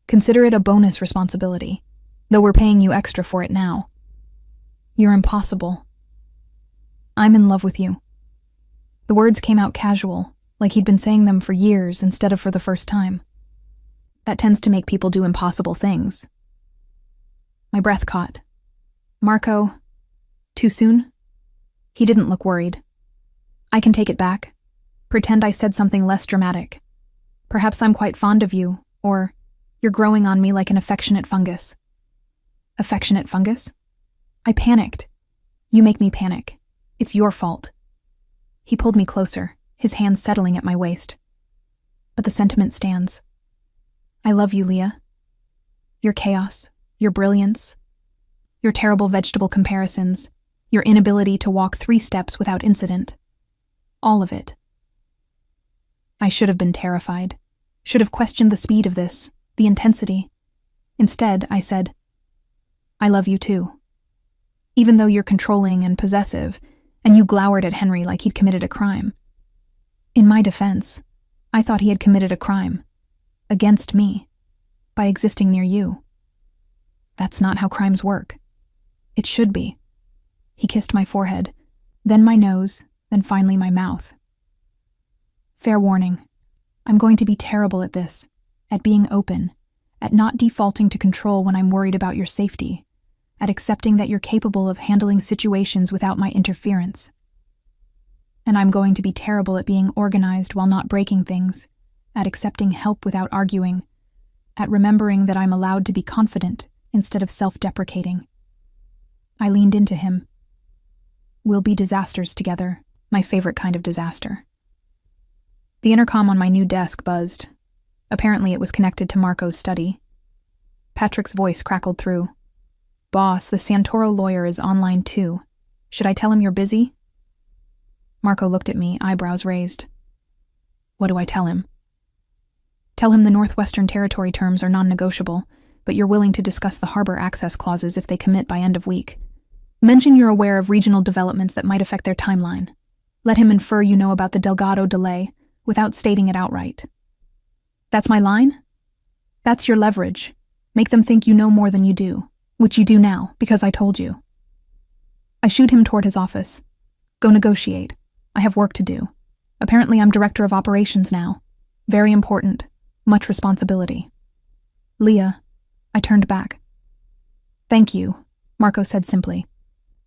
Consider it a bonus responsibility, though we're paying you extra for it now. You're impossible. I'm in love with you. The words came out casual, like he'd been saying them for years instead of for the first time. That tends to make people do impossible things. My breath caught. Marco, too soon? He didn't look worried. I can take it back. Pretend I said something less dramatic. Perhaps I'm quite fond of you, or you're growing on me like an affectionate fungus. Affectionate fungus? I panicked. You make me panic. It's your fault. He pulled me closer, his hands settling at my waist. But the sentiment stands. I love you, Leah. Your chaos, your brilliance, your terrible vegetable comparisons, your inability to walk 3 steps without incident. All of it. I should have been terrified, should have questioned the speed of this, the intensity. Instead, I said, I love you too. Even though you're controlling and possessive, and you glowered at Henry like he'd committed a crime. In my defense, I thought he had committed a crime. Against me. By existing near you. That's not how crimes work. It should be. He kissed my forehead, then my nose, then finally my mouth. Fair warning. I'm going to be terrible at this, at being open, at not defaulting to control when I'm worried about your safety, at accepting that you're capable of handling situations without my interference. And I'm going to be terrible at being organized while not breaking things, at accepting help without arguing, at remembering that I'm allowed to be confident instead of self-deprecating. I leaned into him. We'll be disasters together, my favorite kind of disaster. The intercom on my new desk buzzed. Apparently it was connected to Marco's study. Patrick's voice crackled through. Boss, the Santoro lawyer is online too. Should I tell him you're busy? Marco looked at me, eyebrows raised. What do I tell him? Tell him the Northwestern Territory terms are non-negotiable, but you're willing to discuss the harbor access clauses if they commit by end of week. Mention you're aware of regional developments that might affect their timeline. Let him infer you know about the Delgado delay without stating it outright. That's my line? That's your leverage. Make them think you know more than you do, which you do now, because I told you. I shooed him toward his office. Go negotiate. I have work to do. Apparently I'm director of operations now. Very important. Much responsibility. Leah, I turned back. Thank you, Marco said simply,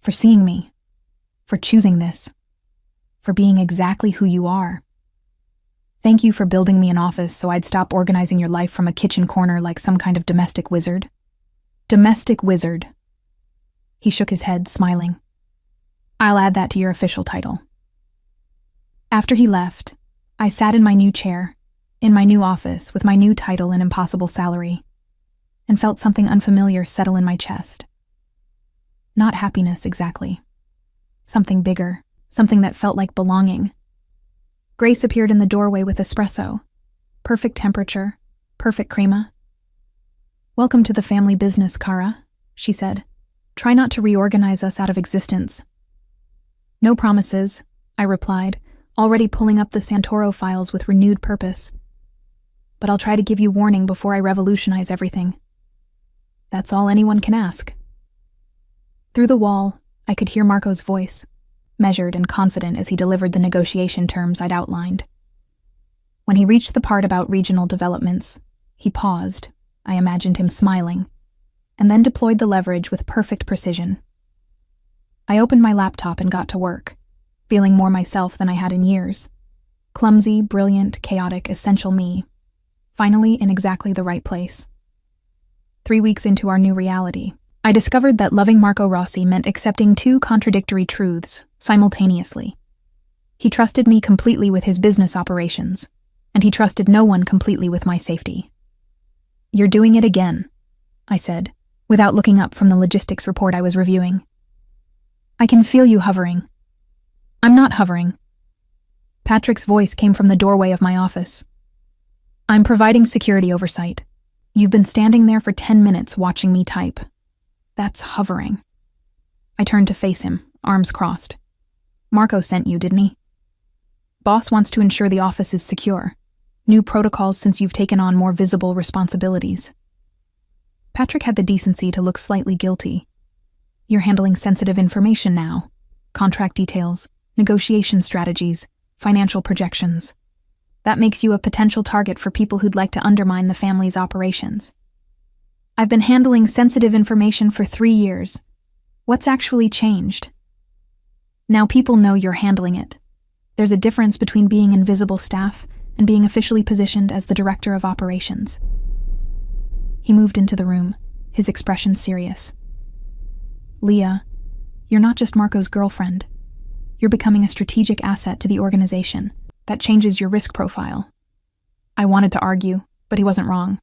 for seeing me, for choosing this, for being exactly who you are. Thank you for building me an office so I'd stop organizing your life from a kitchen corner like some kind of domestic wizard. Domestic wizard. He shook his head, smiling. I'll add that to your official title. After he left, I sat in my new chair, in my new office with my new title and impossible salary, and felt something unfamiliar settle in my chest. Not happiness exactly. Something bigger, something that felt like belonging. Grace appeared in the doorway with espresso. Perfect temperature, perfect crema. Welcome to the family business, Kara, she said. Try not to reorganize us out of existence. No promises, I replied, already pulling up the Santoro files with renewed purpose. But I'll try to give you warning before I revolutionize everything. That's all anyone can ask. Through the wall, I could hear Marco's voice, measured and confident as he delivered the negotiation terms I'd outlined. When he reached the part about regional developments, he paused, I imagined him smiling, and then deployed the leverage with perfect precision. I opened my laptop and got to work, feeling more myself than I had in years. Clumsy, brilliant, chaotic, essential me, finally in exactly the right place. 3 weeks into our new reality, I discovered that loving Marco Rossi meant accepting two contradictory truths simultaneously. He trusted me completely with his business operations, and he trusted no one completely with my safety. "You're doing it again," I said, without looking up from the logistics report I was reviewing. "I can feel you hovering." "I'm not hovering." Patrick's voice came from the doorway of my office. "I'm providing security oversight. You've been standing there for 10 minutes watching me type. That's hovering." I turned to face him, arms crossed. "Marco sent you, didn't he? Boss wants to ensure the office is secure. New protocols since you've taken on more visible responsibilities." Patrick had the decency to look slightly guilty. "You're handling sensitive information now. Contract details, negotiation strategies, financial projections. That makes you a potential target for people who'd like to undermine the family's operations." "I've been handling sensitive information for 3 years. What's actually changed?" "Now people know you're handling it. There's a difference between being invisible staff and being officially positioned as the director of operations." He moved into the room, his expression serious. "Leah, you're not just Marco's girlfriend. You're becoming a strategic asset to the organization. That changes your risk profile." I wanted to argue, but he wasn't wrong.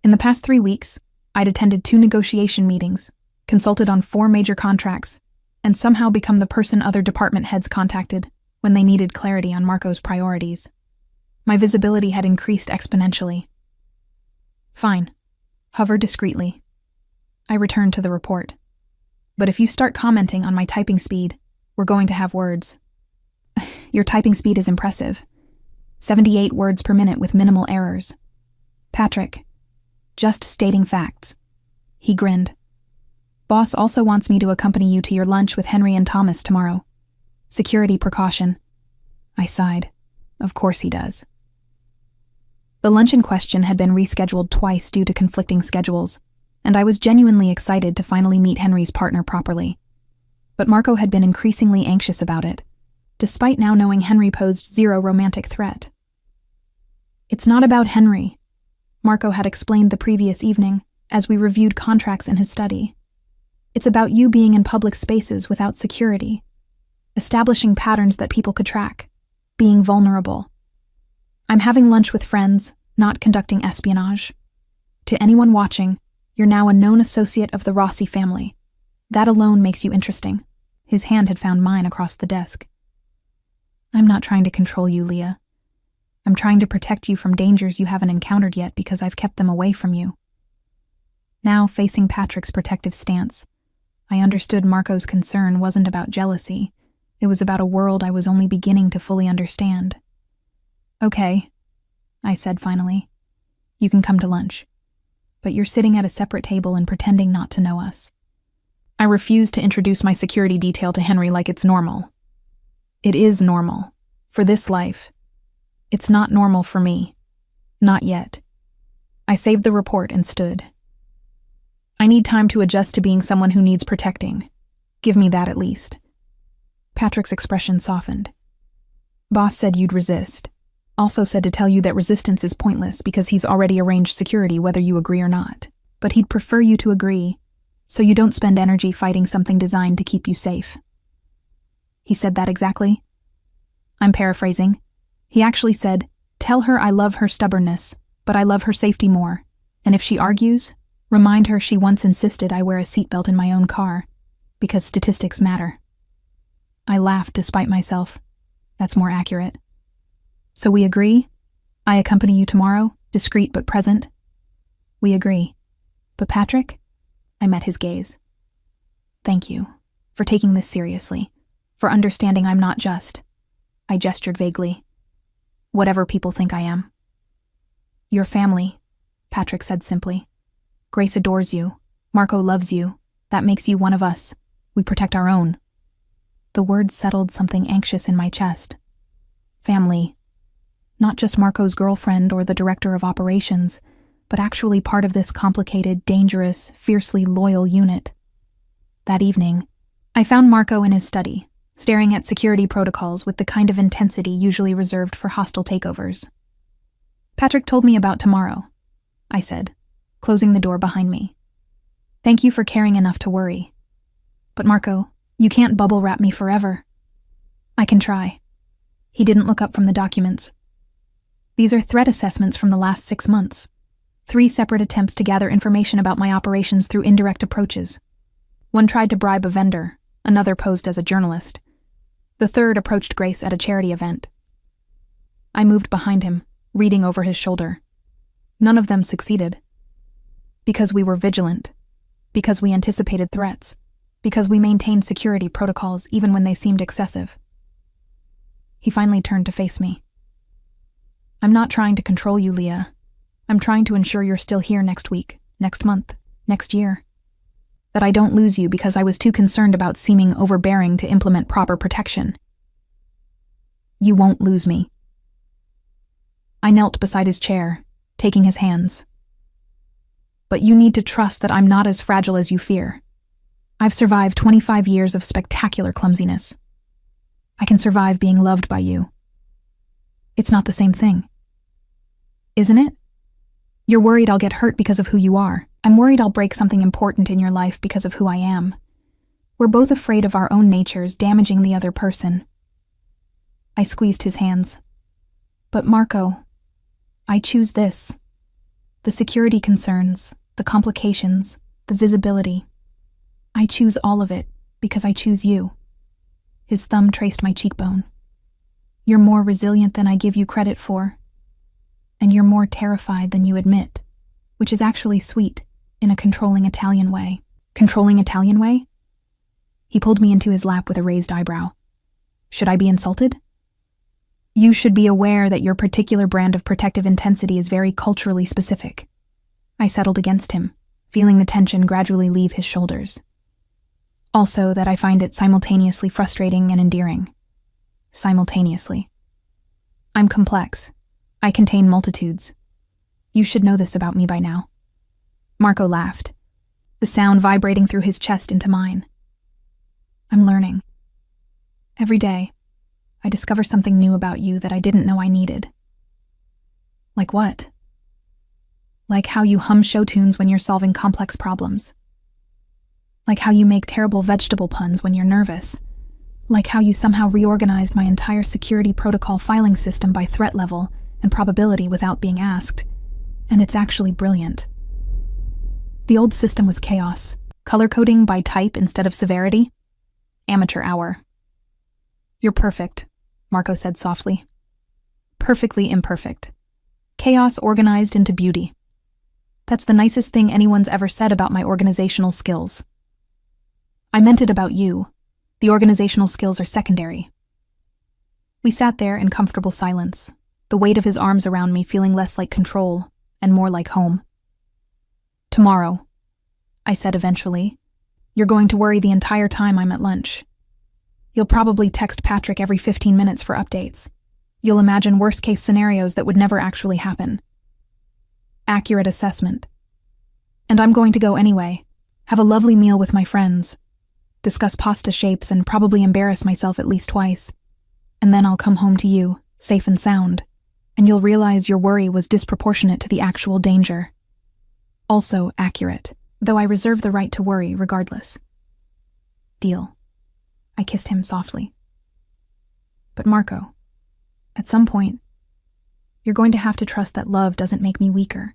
In the past 3 weeks, I'd attended 2 negotiation meetings, consulted on 4 major contracts, and somehow become the person other department heads contacted when they needed clarity on Marco's priorities. My visibility had increased exponentially. "Fine. Hover discreetly." I returned to the report. "But if you start commenting on my typing speed, we're going to have words." "Your typing speed is impressive. 78 words per minute with minimal errors." "Patrick, just stating facts." He grinned. "Boss also wants me to accompany you to your lunch with Henry and Thomas tomorrow. Security precaution." I sighed. Of course he does. The lunch in question had been rescheduled twice due to conflicting schedules, and I was genuinely excited to finally meet Henry's partner properly. But Marco had been increasingly anxious about it, despite now knowing Henry posed zero romantic threat. "It's not about Henry," Marco had explained the previous evening as we reviewed contracts in his study. "It's about you being in public spaces without security, establishing patterns that people could track, being vulnerable. I'm having lunch with friends, not conducting espionage. To anyone watching, you're now a known associate of the Rossi family. That alone makes you interesting." His hand had found mine across the desk. "I'm not trying to control you, Leah. I'm trying to protect you from dangers you haven't encountered yet because I've kept them away from you." Now, facing Patrick's protective stance, I understood Marco's concern wasn't about jealousy. It was about a world I was only beginning to fully understand. "Okay," I said finally. "You can come to lunch. But you're sitting at a separate table and pretending not to know us." I refused to introduce my security detail to Henry like it's normal. It is normal. For this life. It's not normal for me. Not yet. I saved the report and stood. "I need time to adjust to being someone who needs protecting. Give me that at least." Patrick's expression softened. "Boss said you'd resist. Also said to tell you that resistance is pointless because he's already arranged security whether you agree or not. But he'd prefer you to agree, so you don't spend energy fighting something designed to keep you safe." "He said that exactly?" I'm paraphrasing. He actually said, "Tell her I love her stubbornness, but I love her safety more. And if she argues, remind her she once insisted I wear a seatbelt in my own car, because statistics matter." I laughed despite myself. That's more accurate. "So we agree? I accompany you tomorrow, discreet but present?" "We agree. But Patrick?" I met his gaze. "Thank you for taking this seriously, for understanding I'm not just." I gestured vaguely. "Whatever people think I am." "Your family," Patrick said simply. "Grace adores you. Marco loves you. That makes you one of us. We protect our own." The words settled something anxious in my chest. Family. Not just Marco's girlfriend or the director of operations, but actually part of this complicated, dangerous, fiercely loyal unit. That evening, I found Marco in his study, staring at security protocols with the kind of intensity usually reserved for hostile takeovers. "Patrick told me about tomorrow," I said, closing the door behind me. Thank you for caring enough to worry. But Marco, you can't bubble wrap me forever. I can try. He didn't look up from the documents. These are threat assessments from the last 6 months. 3 separate attempts to gather information about my operations through indirect approaches. One tried to bribe a vendor, another posed as a journalist. The third approached Grace at a charity event. I moved behind him, reading over his shoulder. None of them succeeded. Because we were vigilant. Because we anticipated threats. Because we maintained security protocols even when they seemed excessive. He finally turned to face me. I'm not trying to control you, Leah. I'm trying to ensure you're still here next week, next month, next year. That I don't lose you because I was too concerned about seeming overbearing to implement proper protection. You won't lose me. I knelt beside his chair, taking his hands. But you need to trust that I'm not as fragile as you fear. I've survived 25 years of spectacular clumsiness. I can survive being loved by you. It's not the same thing. Isn't it? You're worried I'll get hurt because of who you are. I'm worried I'll break something important in your life because of who I am. We're both afraid of our own natures damaging the other person. I squeezed his hands. But Marco, I choose this. The security concerns, the complications, the visibility. I choose all of it because I choose you. His thumb traced my cheekbone. You're more resilient than I give you credit for. And you're more terrified than you admit, which is actually sweet, in a controlling Italian way. Controlling Italian way? He pulled me into his lap with a raised eyebrow. Should I be insulted? You should be aware that your particular brand of protective intensity is very culturally specific. I settled against him, feeling the tension gradually leave his shoulders. Also that I find it simultaneously frustrating and endearing. Simultaneously. I'm complex. I contain multitudes. You should know this about me by now. Marco laughed, the sound vibrating through his chest into mine. I'm learning. Every day, I discover something new about you that I didn't know I needed. Like what? Like how you hum show tunes when you're solving complex problems. Like how you make terrible vegetable puns when you're nervous. Like how you somehow reorganized my entire security protocol filing system by threat level and probability without being asked. And it's actually brilliant. The old system was chaos. Color coding by type instead of severity. Amateur hour. You're perfect, Marco said softly. Perfectly imperfect. Chaos organized into beauty. That's the nicest thing anyone's ever said about my organizational skills. I meant it about you. The organizational skills are secondary. We sat there in comfortable silence, the weight of his arms around me feeling less like control and more like home. Tomorrow, I said eventually, you're going to worry the entire time I'm at lunch. You'll probably text Patrick every 15 minutes for updates. You'll imagine worst-case scenarios that would never actually happen. Accurate assessment. And I'm going to go anyway, have a lovely meal with my friends, discuss pasta shapes and probably embarrass myself at least twice. And then I'll come home to you, safe and sound, and you'll realize your worry was disproportionate to the actual danger. Also accurate, though I reserve the right to worry regardless. Deal. I kissed him softly. But Marco, at some point, you're going to have to trust that love doesn't make me weaker.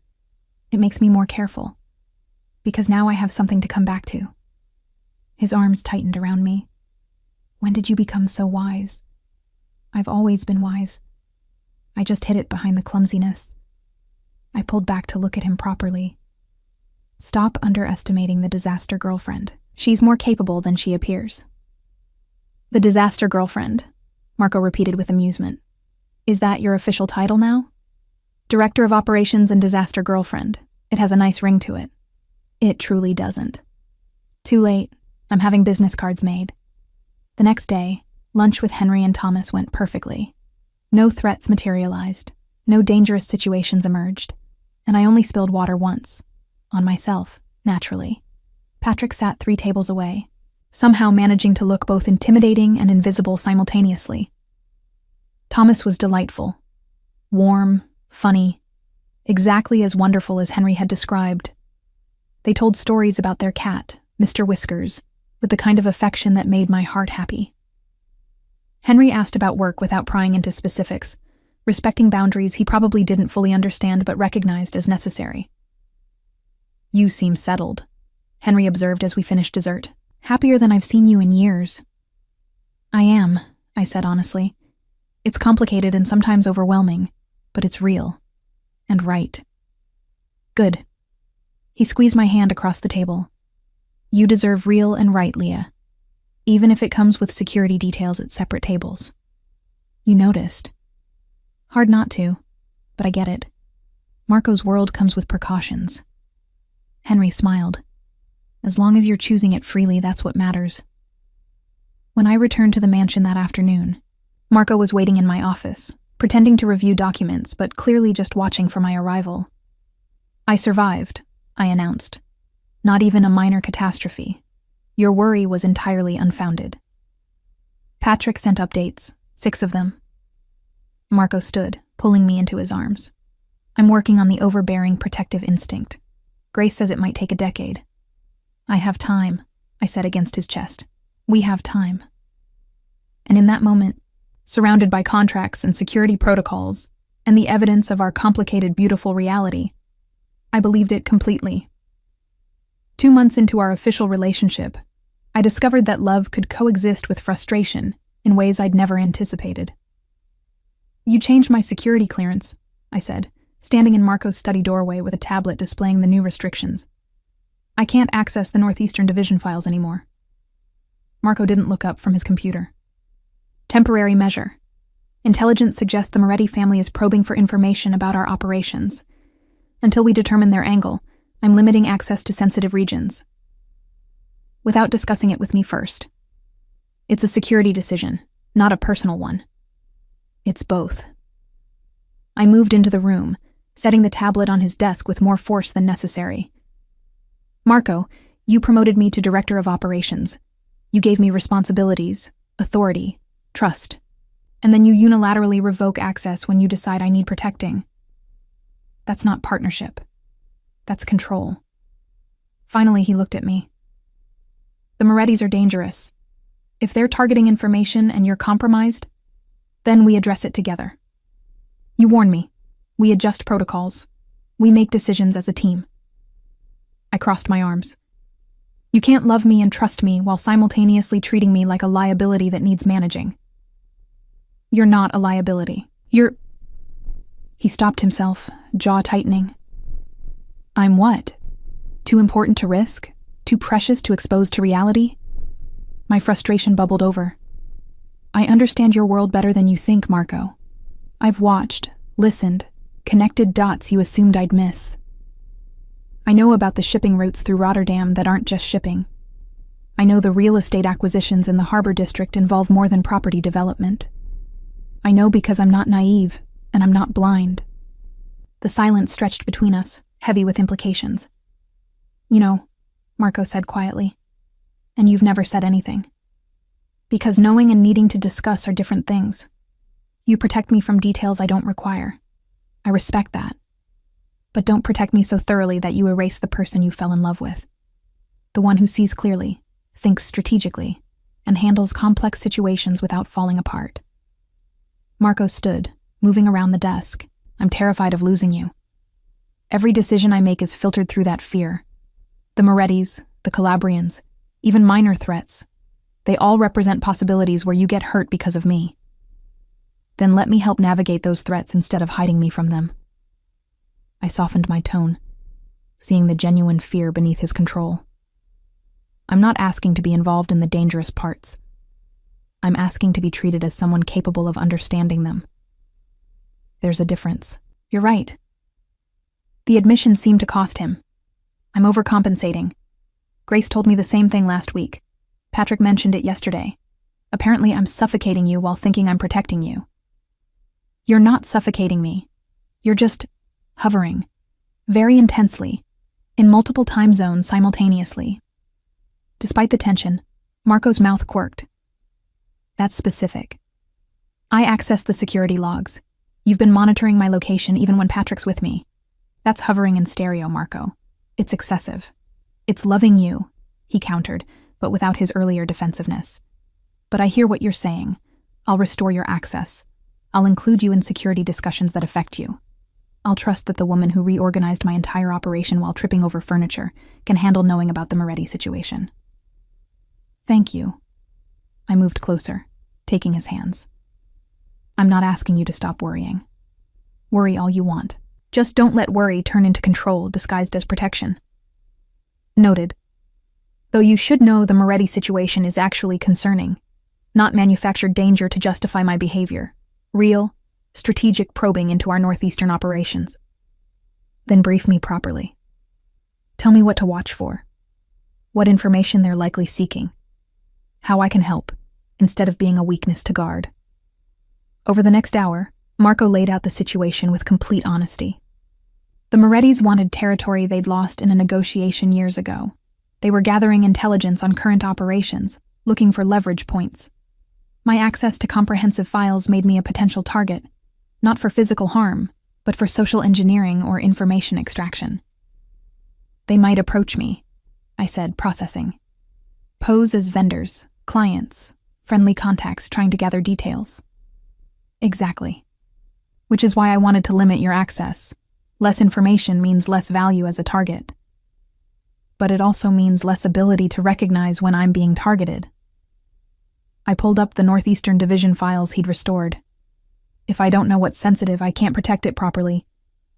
It makes me more careful. Because now I have something to come back to. His arms tightened around me. When did you become so wise? I've always been wise. I just hid it behind the clumsiness. I pulled back to look at him properly. Stop underestimating the disaster girlfriend. She's more capable than she appears. The disaster girlfriend, Marco repeated with amusement. Is that your official title now? Director of Operations and Disaster Girlfriend. It has a nice ring to it. It truly doesn't. Too late. I'm having business cards made. The next day, lunch with Henry and Thomas went perfectly. No threats materialized. No dangerous situations emerged. And I only spilled water once. On myself, naturally. Patrick sat 3 tables away, somehow managing to look both intimidating and invisible simultaneously. Thomas was delightful. Warm, funny, exactly as wonderful as Henry had described. They told stories about their cat, Mr. Whiskers, with the kind of affection that made my heart happy. Henry asked about work without prying into specifics, respecting boundaries he probably didn't fully understand but recognized as necessary. "You seem settled," Henry observed as we finished dessert. "Happier than I've seen you in years." "I am," I said honestly. "It's complicated and sometimes overwhelming, but it's real. And right." "Good." He squeezed my hand across the table. "You deserve real and right, Leah. Even if it comes with security details at separate tables." "You noticed." "Hard not to, but I get it. Marco's world comes with precautions." Henry smiled. "As long as you're choosing it freely, that's what matters." When I returned to the mansion that afternoon, Marco was waiting in my office, pretending to review documents, but clearly just watching for my arrival. "I survived," I announced. "Not even a minor catastrophe. Your worry was entirely unfounded." Patrick sent updates, 6 of them. Marco stood, pulling me into his arms. "I'm working on the overbearing protective instinct. Grace says it might take a decade." "I have time," I said against his chest. "We have time." And in that moment, surrounded by contracts and security protocols, and the evidence of our complicated, beautiful reality, I believed it completely. 2 months into our official relationship, I discovered that love could coexist with frustration in ways I'd never anticipated. "You changed my security clearance," I said, standing in Marco's study doorway with a tablet displaying the new restrictions. "I can't access the Northeastern Division files anymore." Marco didn't look up from his computer. "Temporary measure. Intelligence suggests the Moretti family is probing for information about our operations. Until we determine their angle, I'm limiting access to sensitive regions." Without discussing it with me first. "It's a security decision, not a personal one." "It's both." I moved into the room, setting the tablet on his desk with more force than necessary. "Marco, you promoted me to Director of Operations. You gave me responsibilities, authority, trust, and then you unilaterally revoke access when you decide I need protecting. That's not partnership. That's control." Finally, he looked at me. "The Morettis are dangerous. If they're targeting information and you're compromised, then we address it together. You warn me. We adjust protocols. We make decisions as a team." I crossed my arms. "You can't love me and trust me while simultaneously treating me like a liability that needs managing." "You're not a liability. You're—" He stopped himself, jaw tightening. "I'm what? Too important to risk? Too precious to expose to reality?" My frustration bubbled over. "I understand your world better than you think, Marco. I've watched, listened, connected dots you assumed I'd miss. I know about the shipping routes through Rotterdam that aren't just shipping. I know the real estate acquisitions in the harbor district involve more than property development. I know because I'm not naive, and I'm not blind." The silence stretched between us, heavy with implications. "You know," Marco said quietly, "and you've never said anything. Because knowing and needing to discuss are different things. You protect me from details I don't require. I respect that. But don't protect me so thoroughly that you erase the person you fell in love with. The one who sees clearly, thinks strategically, and handles complex situations without falling apart." Marco stood, moving around the desk. "I'm terrified of losing you. Every decision I make is filtered through that fear. The Morettis, the Calabrians, even minor threats. They all represent possibilities where you get hurt because of me. Then let me help navigate those threats instead of hiding me from them." I softened my tone, seeing the genuine fear beneath his control. "I'm not asking to be involved in the dangerous parts. I'm asking to be treated as someone capable of understanding them. There's a difference." "You're right." The admission seemed to cost him. "I'm overcompensating. Grace told me the same thing last week. Patrick mentioned it yesterday. Apparently I'm suffocating you while thinking I'm protecting you." "You're not suffocating me. You're just hovering, very intensely, in multiple time zones simultaneously." Despite the tension, Marco's mouth quirked. "That's specific. I access the security logs. You've been monitoring my location even when Patrick's with me. That's hovering in stereo, Marco. It's excessive." It's loving you, he countered, but without his earlier defensiveness. But I hear what you're saying. I'll restore your access. I'll include you in security discussions that affect you. I'll trust that the woman who reorganized my entire operation while tripping over furniture can handle knowing about the Moretti situation. Thank you. I moved closer, taking his hands. I'm not asking you to stop worrying. Worry all you want. Just don't let worry turn into control disguised as protection. Noted. Though you should know the Moretti situation is actually concerning, not manufactured danger to justify my behavior. Real, strategic probing into our northeastern operations. Then brief me properly. Tell me what to watch for, what information they're likely seeking, how I can help, instead of being a weakness to guard. Over the next hour, Marco laid out the situation with complete honesty. The Morettis wanted territory they'd lost in a negotiation years ago. They were gathering intelligence on current operations, looking for leverage points. My access to comprehensive files made me a potential target, not for physical harm, but for social engineering or information extraction. They might approach me, I said, processing. Pose as vendors, clients, friendly contacts trying to gather details. Exactly. Which is why I wanted to limit your access. Less information means less value as a target. But it also means less ability to recognize when I'm being targeted. I pulled up the Northeastern Division files he'd restored. If I don't know what's sensitive, I can't protect it properly.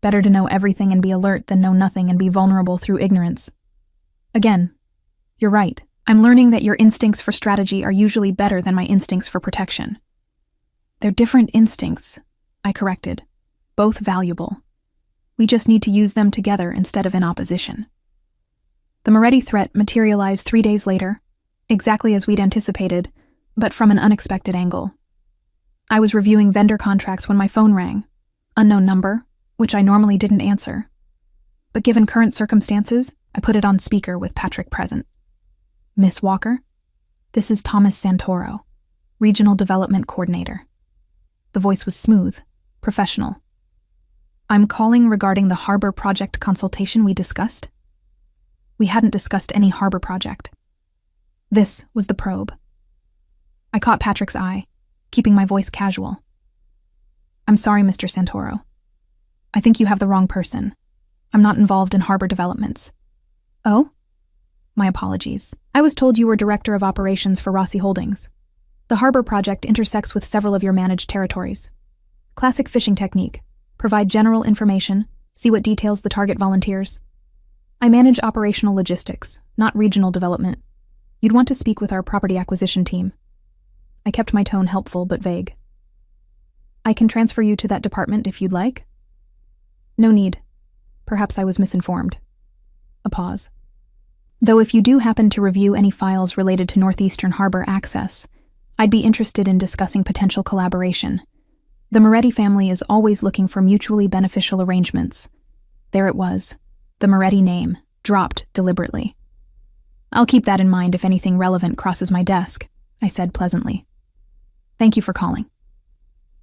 Better to know everything and be alert than know nothing and be vulnerable through ignorance. Again, you're right. I'm learning that your instincts for strategy are usually better than my instincts for protection. They're different instincts, I corrected. Both valuable. We just need to use them together instead of in opposition. The Moretti threat materialized 3 days later, exactly as we'd anticipated, but from an unexpected angle. I was reviewing vendor contracts when my phone rang. Unknown number, which I normally didn't answer. But given current circumstances, I put it on speaker with Patrick present. Miss Walker, this is Thomas Santoro, Regional Development Coordinator. The voice was smooth, professional. I'm calling regarding the harbor project consultation we discussed. We hadn't discussed any harbor project. This was the probe. I caught Patrick's eye, keeping my voice casual. I'm sorry, Mr. Santoro. I think you have the wrong person. I'm not involved in harbor developments. Oh? My apologies. I was told you were Director of Operations for Rossi Holdings. The harbor project intersects with several of your managed territories. Classic fishing technique. Provide general information, see what details the target volunteers. I manage operational logistics, not regional development. You'd want to speak with our property acquisition team. I kept my tone helpful but vague. I can transfer you to that department if you'd like. No need. Perhaps I was misinformed. A pause. Though if you do happen to review any files related to Northeastern Harbor access, I'd be interested in discussing potential collaboration. The Moretti family is always looking for mutually beneficial arrangements. There it was, the Moretti name, dropped deliberately. I'll keep that in mind if anything relevant crosses my desk, I said pleasantly. Thank you for calling.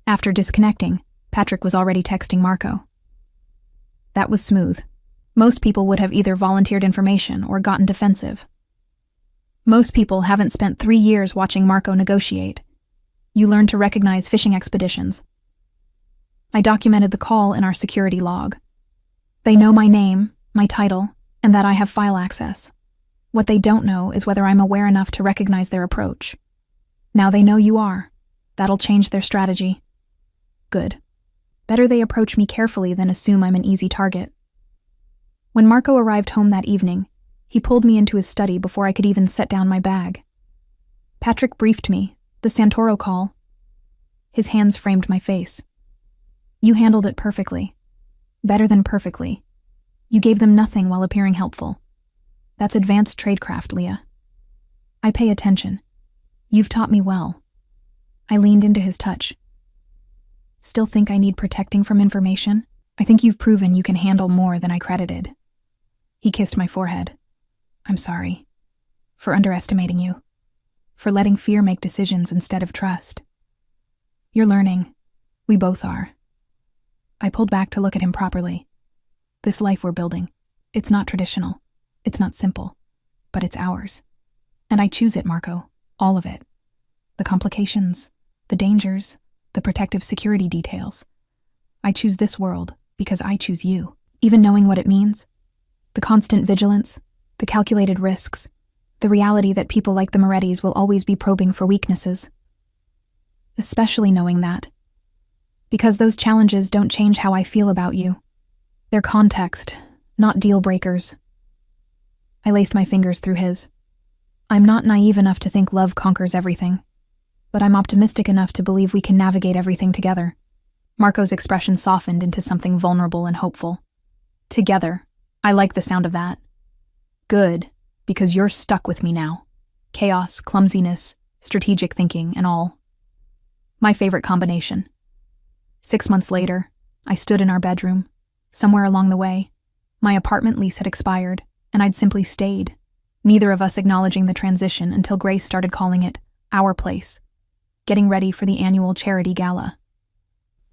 After disconnecting, Patrick was already texting Marco. That was smooth. Most people would have either volunteered information or gotten defensive. Most people haven't spent 3 years watching Marco negotiate. You learn to recognize fishing expeditions. I documented the call in our security log. They know my name, my title, and that I have file access. What they don't know is whether I'm aware enough to recognize their approach. Now they know you are. That'll change their strategy. Good. Better they approach me carefully than assume I'm an easy target. When Marco arrived home that evening, he pulled me into his study before I could even set down my bag. Patrick briefed me, the Santoro call. His hands framed my face. You handled it perfectly. Better than perfectly. You gave them nothing while appearing helpful. That's advanced tradecraft, Leah. I pay attention. You've taught me well. I leaned into his touch. Still think I need protecting from information? I think you've proven you can handle more than I credited. He kissed my forehead. I'm sorry. For underestimating you. For letting fear make decisions instead of trust. You're learning. We both are. I pulled back to look at him properly. This life we're building, it's not traditional. It's not simple, but it's ours. And I choose it, Marco. All of it. The complications, the dangers, the protective security details. I choose this world because I choose you. Even knowing what it means. The constant vigilance, the calculated risks, the reality that people like the Morettis will always be probing for weaknesses. Especially knowing that. Because those challenges don't change how I feel about you. They're context, not deal breakers. I laced my fingers through his. I'm not naive enough to think love conquers everything, but I'm optimistic enough to believe we can navigate everything together. Marco's expression softened into something vulnerable and hopeful. Together. I like the sound of that. Good, because you're stuck with me now. Chaos, clumsiness, strategic thinking, and all. My favorite combination. 6 months later, I stood in our bedroom. Somewhere along the way, my apartment lease had expired, and I'd simply stayed, neither of us acknowledging the transition until Grace started calling it our place, getting ready for the annual charity gala.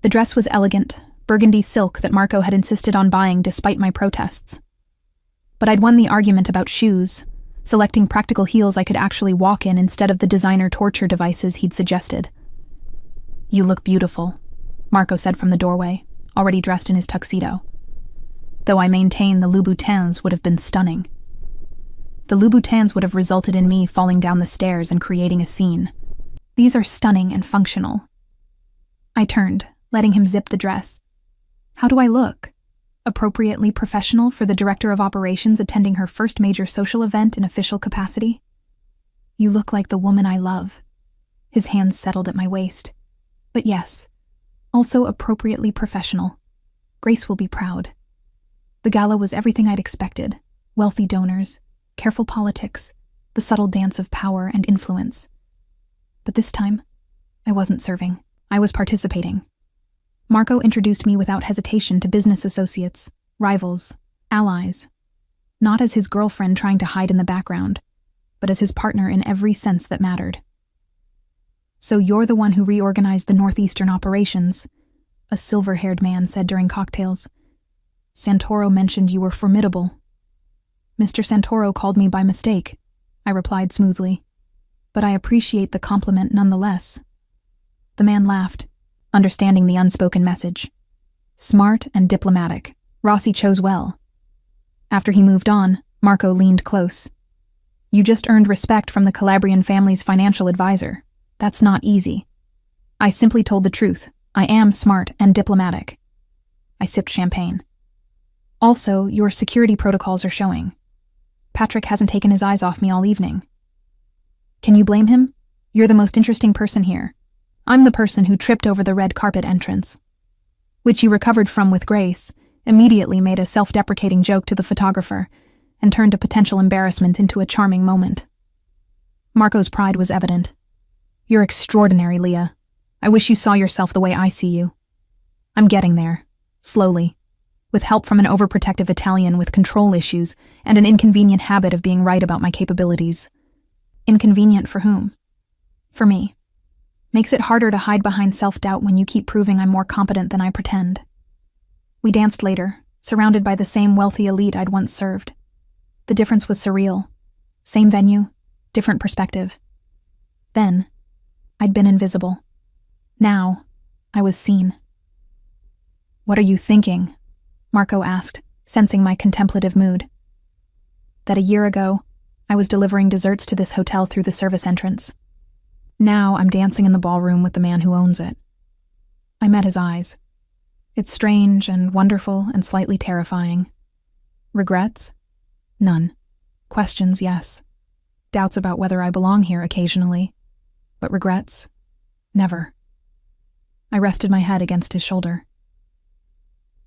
The dress was elegant, burgundy silk that Marco had insisted on buying despite my protests. But I'd won the argument about shoes, selecting practical heels I could actually walk in instead of the designer torture devices he'd suggested. You look beautiful, Marco said from the doorway, already dressed in his tuxedo. Though I maintain the Louboutins would have been stunning. The Louboutins would have resulted in me falling down the stairs and creating a scene. These are stunning and functional. I turned, letting him zip the dress. How do I look? Appropriately professional for the director of operations attending her first major social event in official capacity? You look like the woman I love. His hands settled at my waist. But yes, also appropriately professional. Grace will be proud. The gala was everything I'd expected. Wealthy donors, careful politics, the subtle dance of power and influence. But this time, I wasn't serving. I was participating. Marco introduced me without hesitation to business associates, rivals, allies. Not as his girlfriend trying to hide in the background, but as his partner in every sense that mattered. So you're the one who reorganized the Northeastern operations, a silver-haired man said during cocktails. Santoro mentioned you were formidable. Mr. Santoro called me by mistake, I replied smoothly. But I appreciate the compliment nonetheless. The man laughed, understanding the unspoken message. Smart and diplomatic, Rossi chose well. After he moved on, Marco leaned close. You just earned respect from the Calabrian family's financial advisor. That's not easy. I simply told the truth. I am smart and diplomatic. I sipped champagne. Also, your security protocols are showing. Patrick hasn't taken his eyes off me all evening. Can you blame him? You're the most interesting person here. I'm the person who tripped over the red carpet entrance, which you recovered from with grace, immediately made a self-deprecating joke to the photographer, and turned a potential embarrassment into a charming moment. Marco's pride was evident. You're extraordinary, Leah. I wish you saw yourself the way I see you. I'm getting there, slowly, with help from an overprotective Italian with control issues and an inconvenient habit of being right about my capabilities. Inconvenient for whom? For me. Makes it harder to hide behind self-doubt when you keep proving I'm more competent than I pretend. We danced later, surrounded by the same wealthy elite I'd once served. The difference was surreal. Same venue, different perspective. Then, I'd been invisible. Now, I was seen. What are you thinking? Marco asked, sensing my contemplative mood. That a year ago, I was delivering desserts to this hotel through the service entrance. Now I'm dancing in the ballroom with the man who owns it. I met his eyes. It's strange and wonderful and slightly terrifying. Regrets? None. Questions, yes. Doubts about whether I belong here occasionally. But regrets? Never. I rested my head against his shoulder.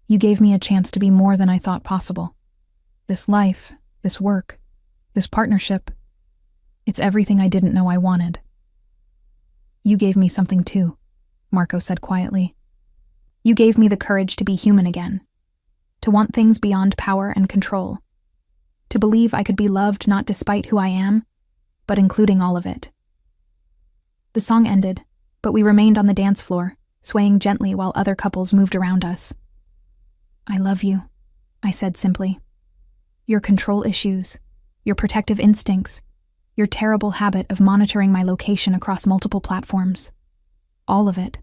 You gave me a chance to be more than I thought possible. This life, this work, this partnership, it's everything I didn't know I wanted. You gave me something too, Marco said quietly. You gave me the courage to be human again, to want things beyond power and control, to believe I could be loved not despite who I am, but including all of it. The song ended, but we remained on the dance floor, swaying gently while other couples moved around us. I love you, I said simply. Your control issues, your protective instincts, your terrible habit of monitoring my location across multiple platforms. All of it.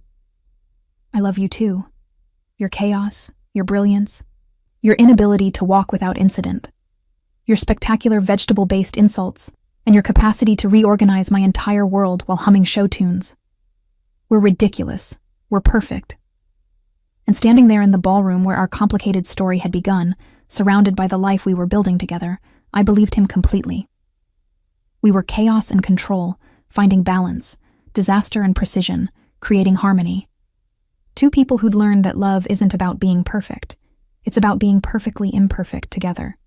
I love you too. Your chaos, your brilliance, your inability to walk without incident, your spectacular vegetable-based insults, and your capacity to reorganize my entire world while humming show tunes. We're ridiculous. We're perfect. And standing there in the ballroom where our complicated story had begun, surrounded by the life we were building together, I believed him completely. We were chaos and control, finding balance, disaster and precision, creating harmony. Two people who'd learned that love isn't about being perfect. It's about being perfectly imperfect together.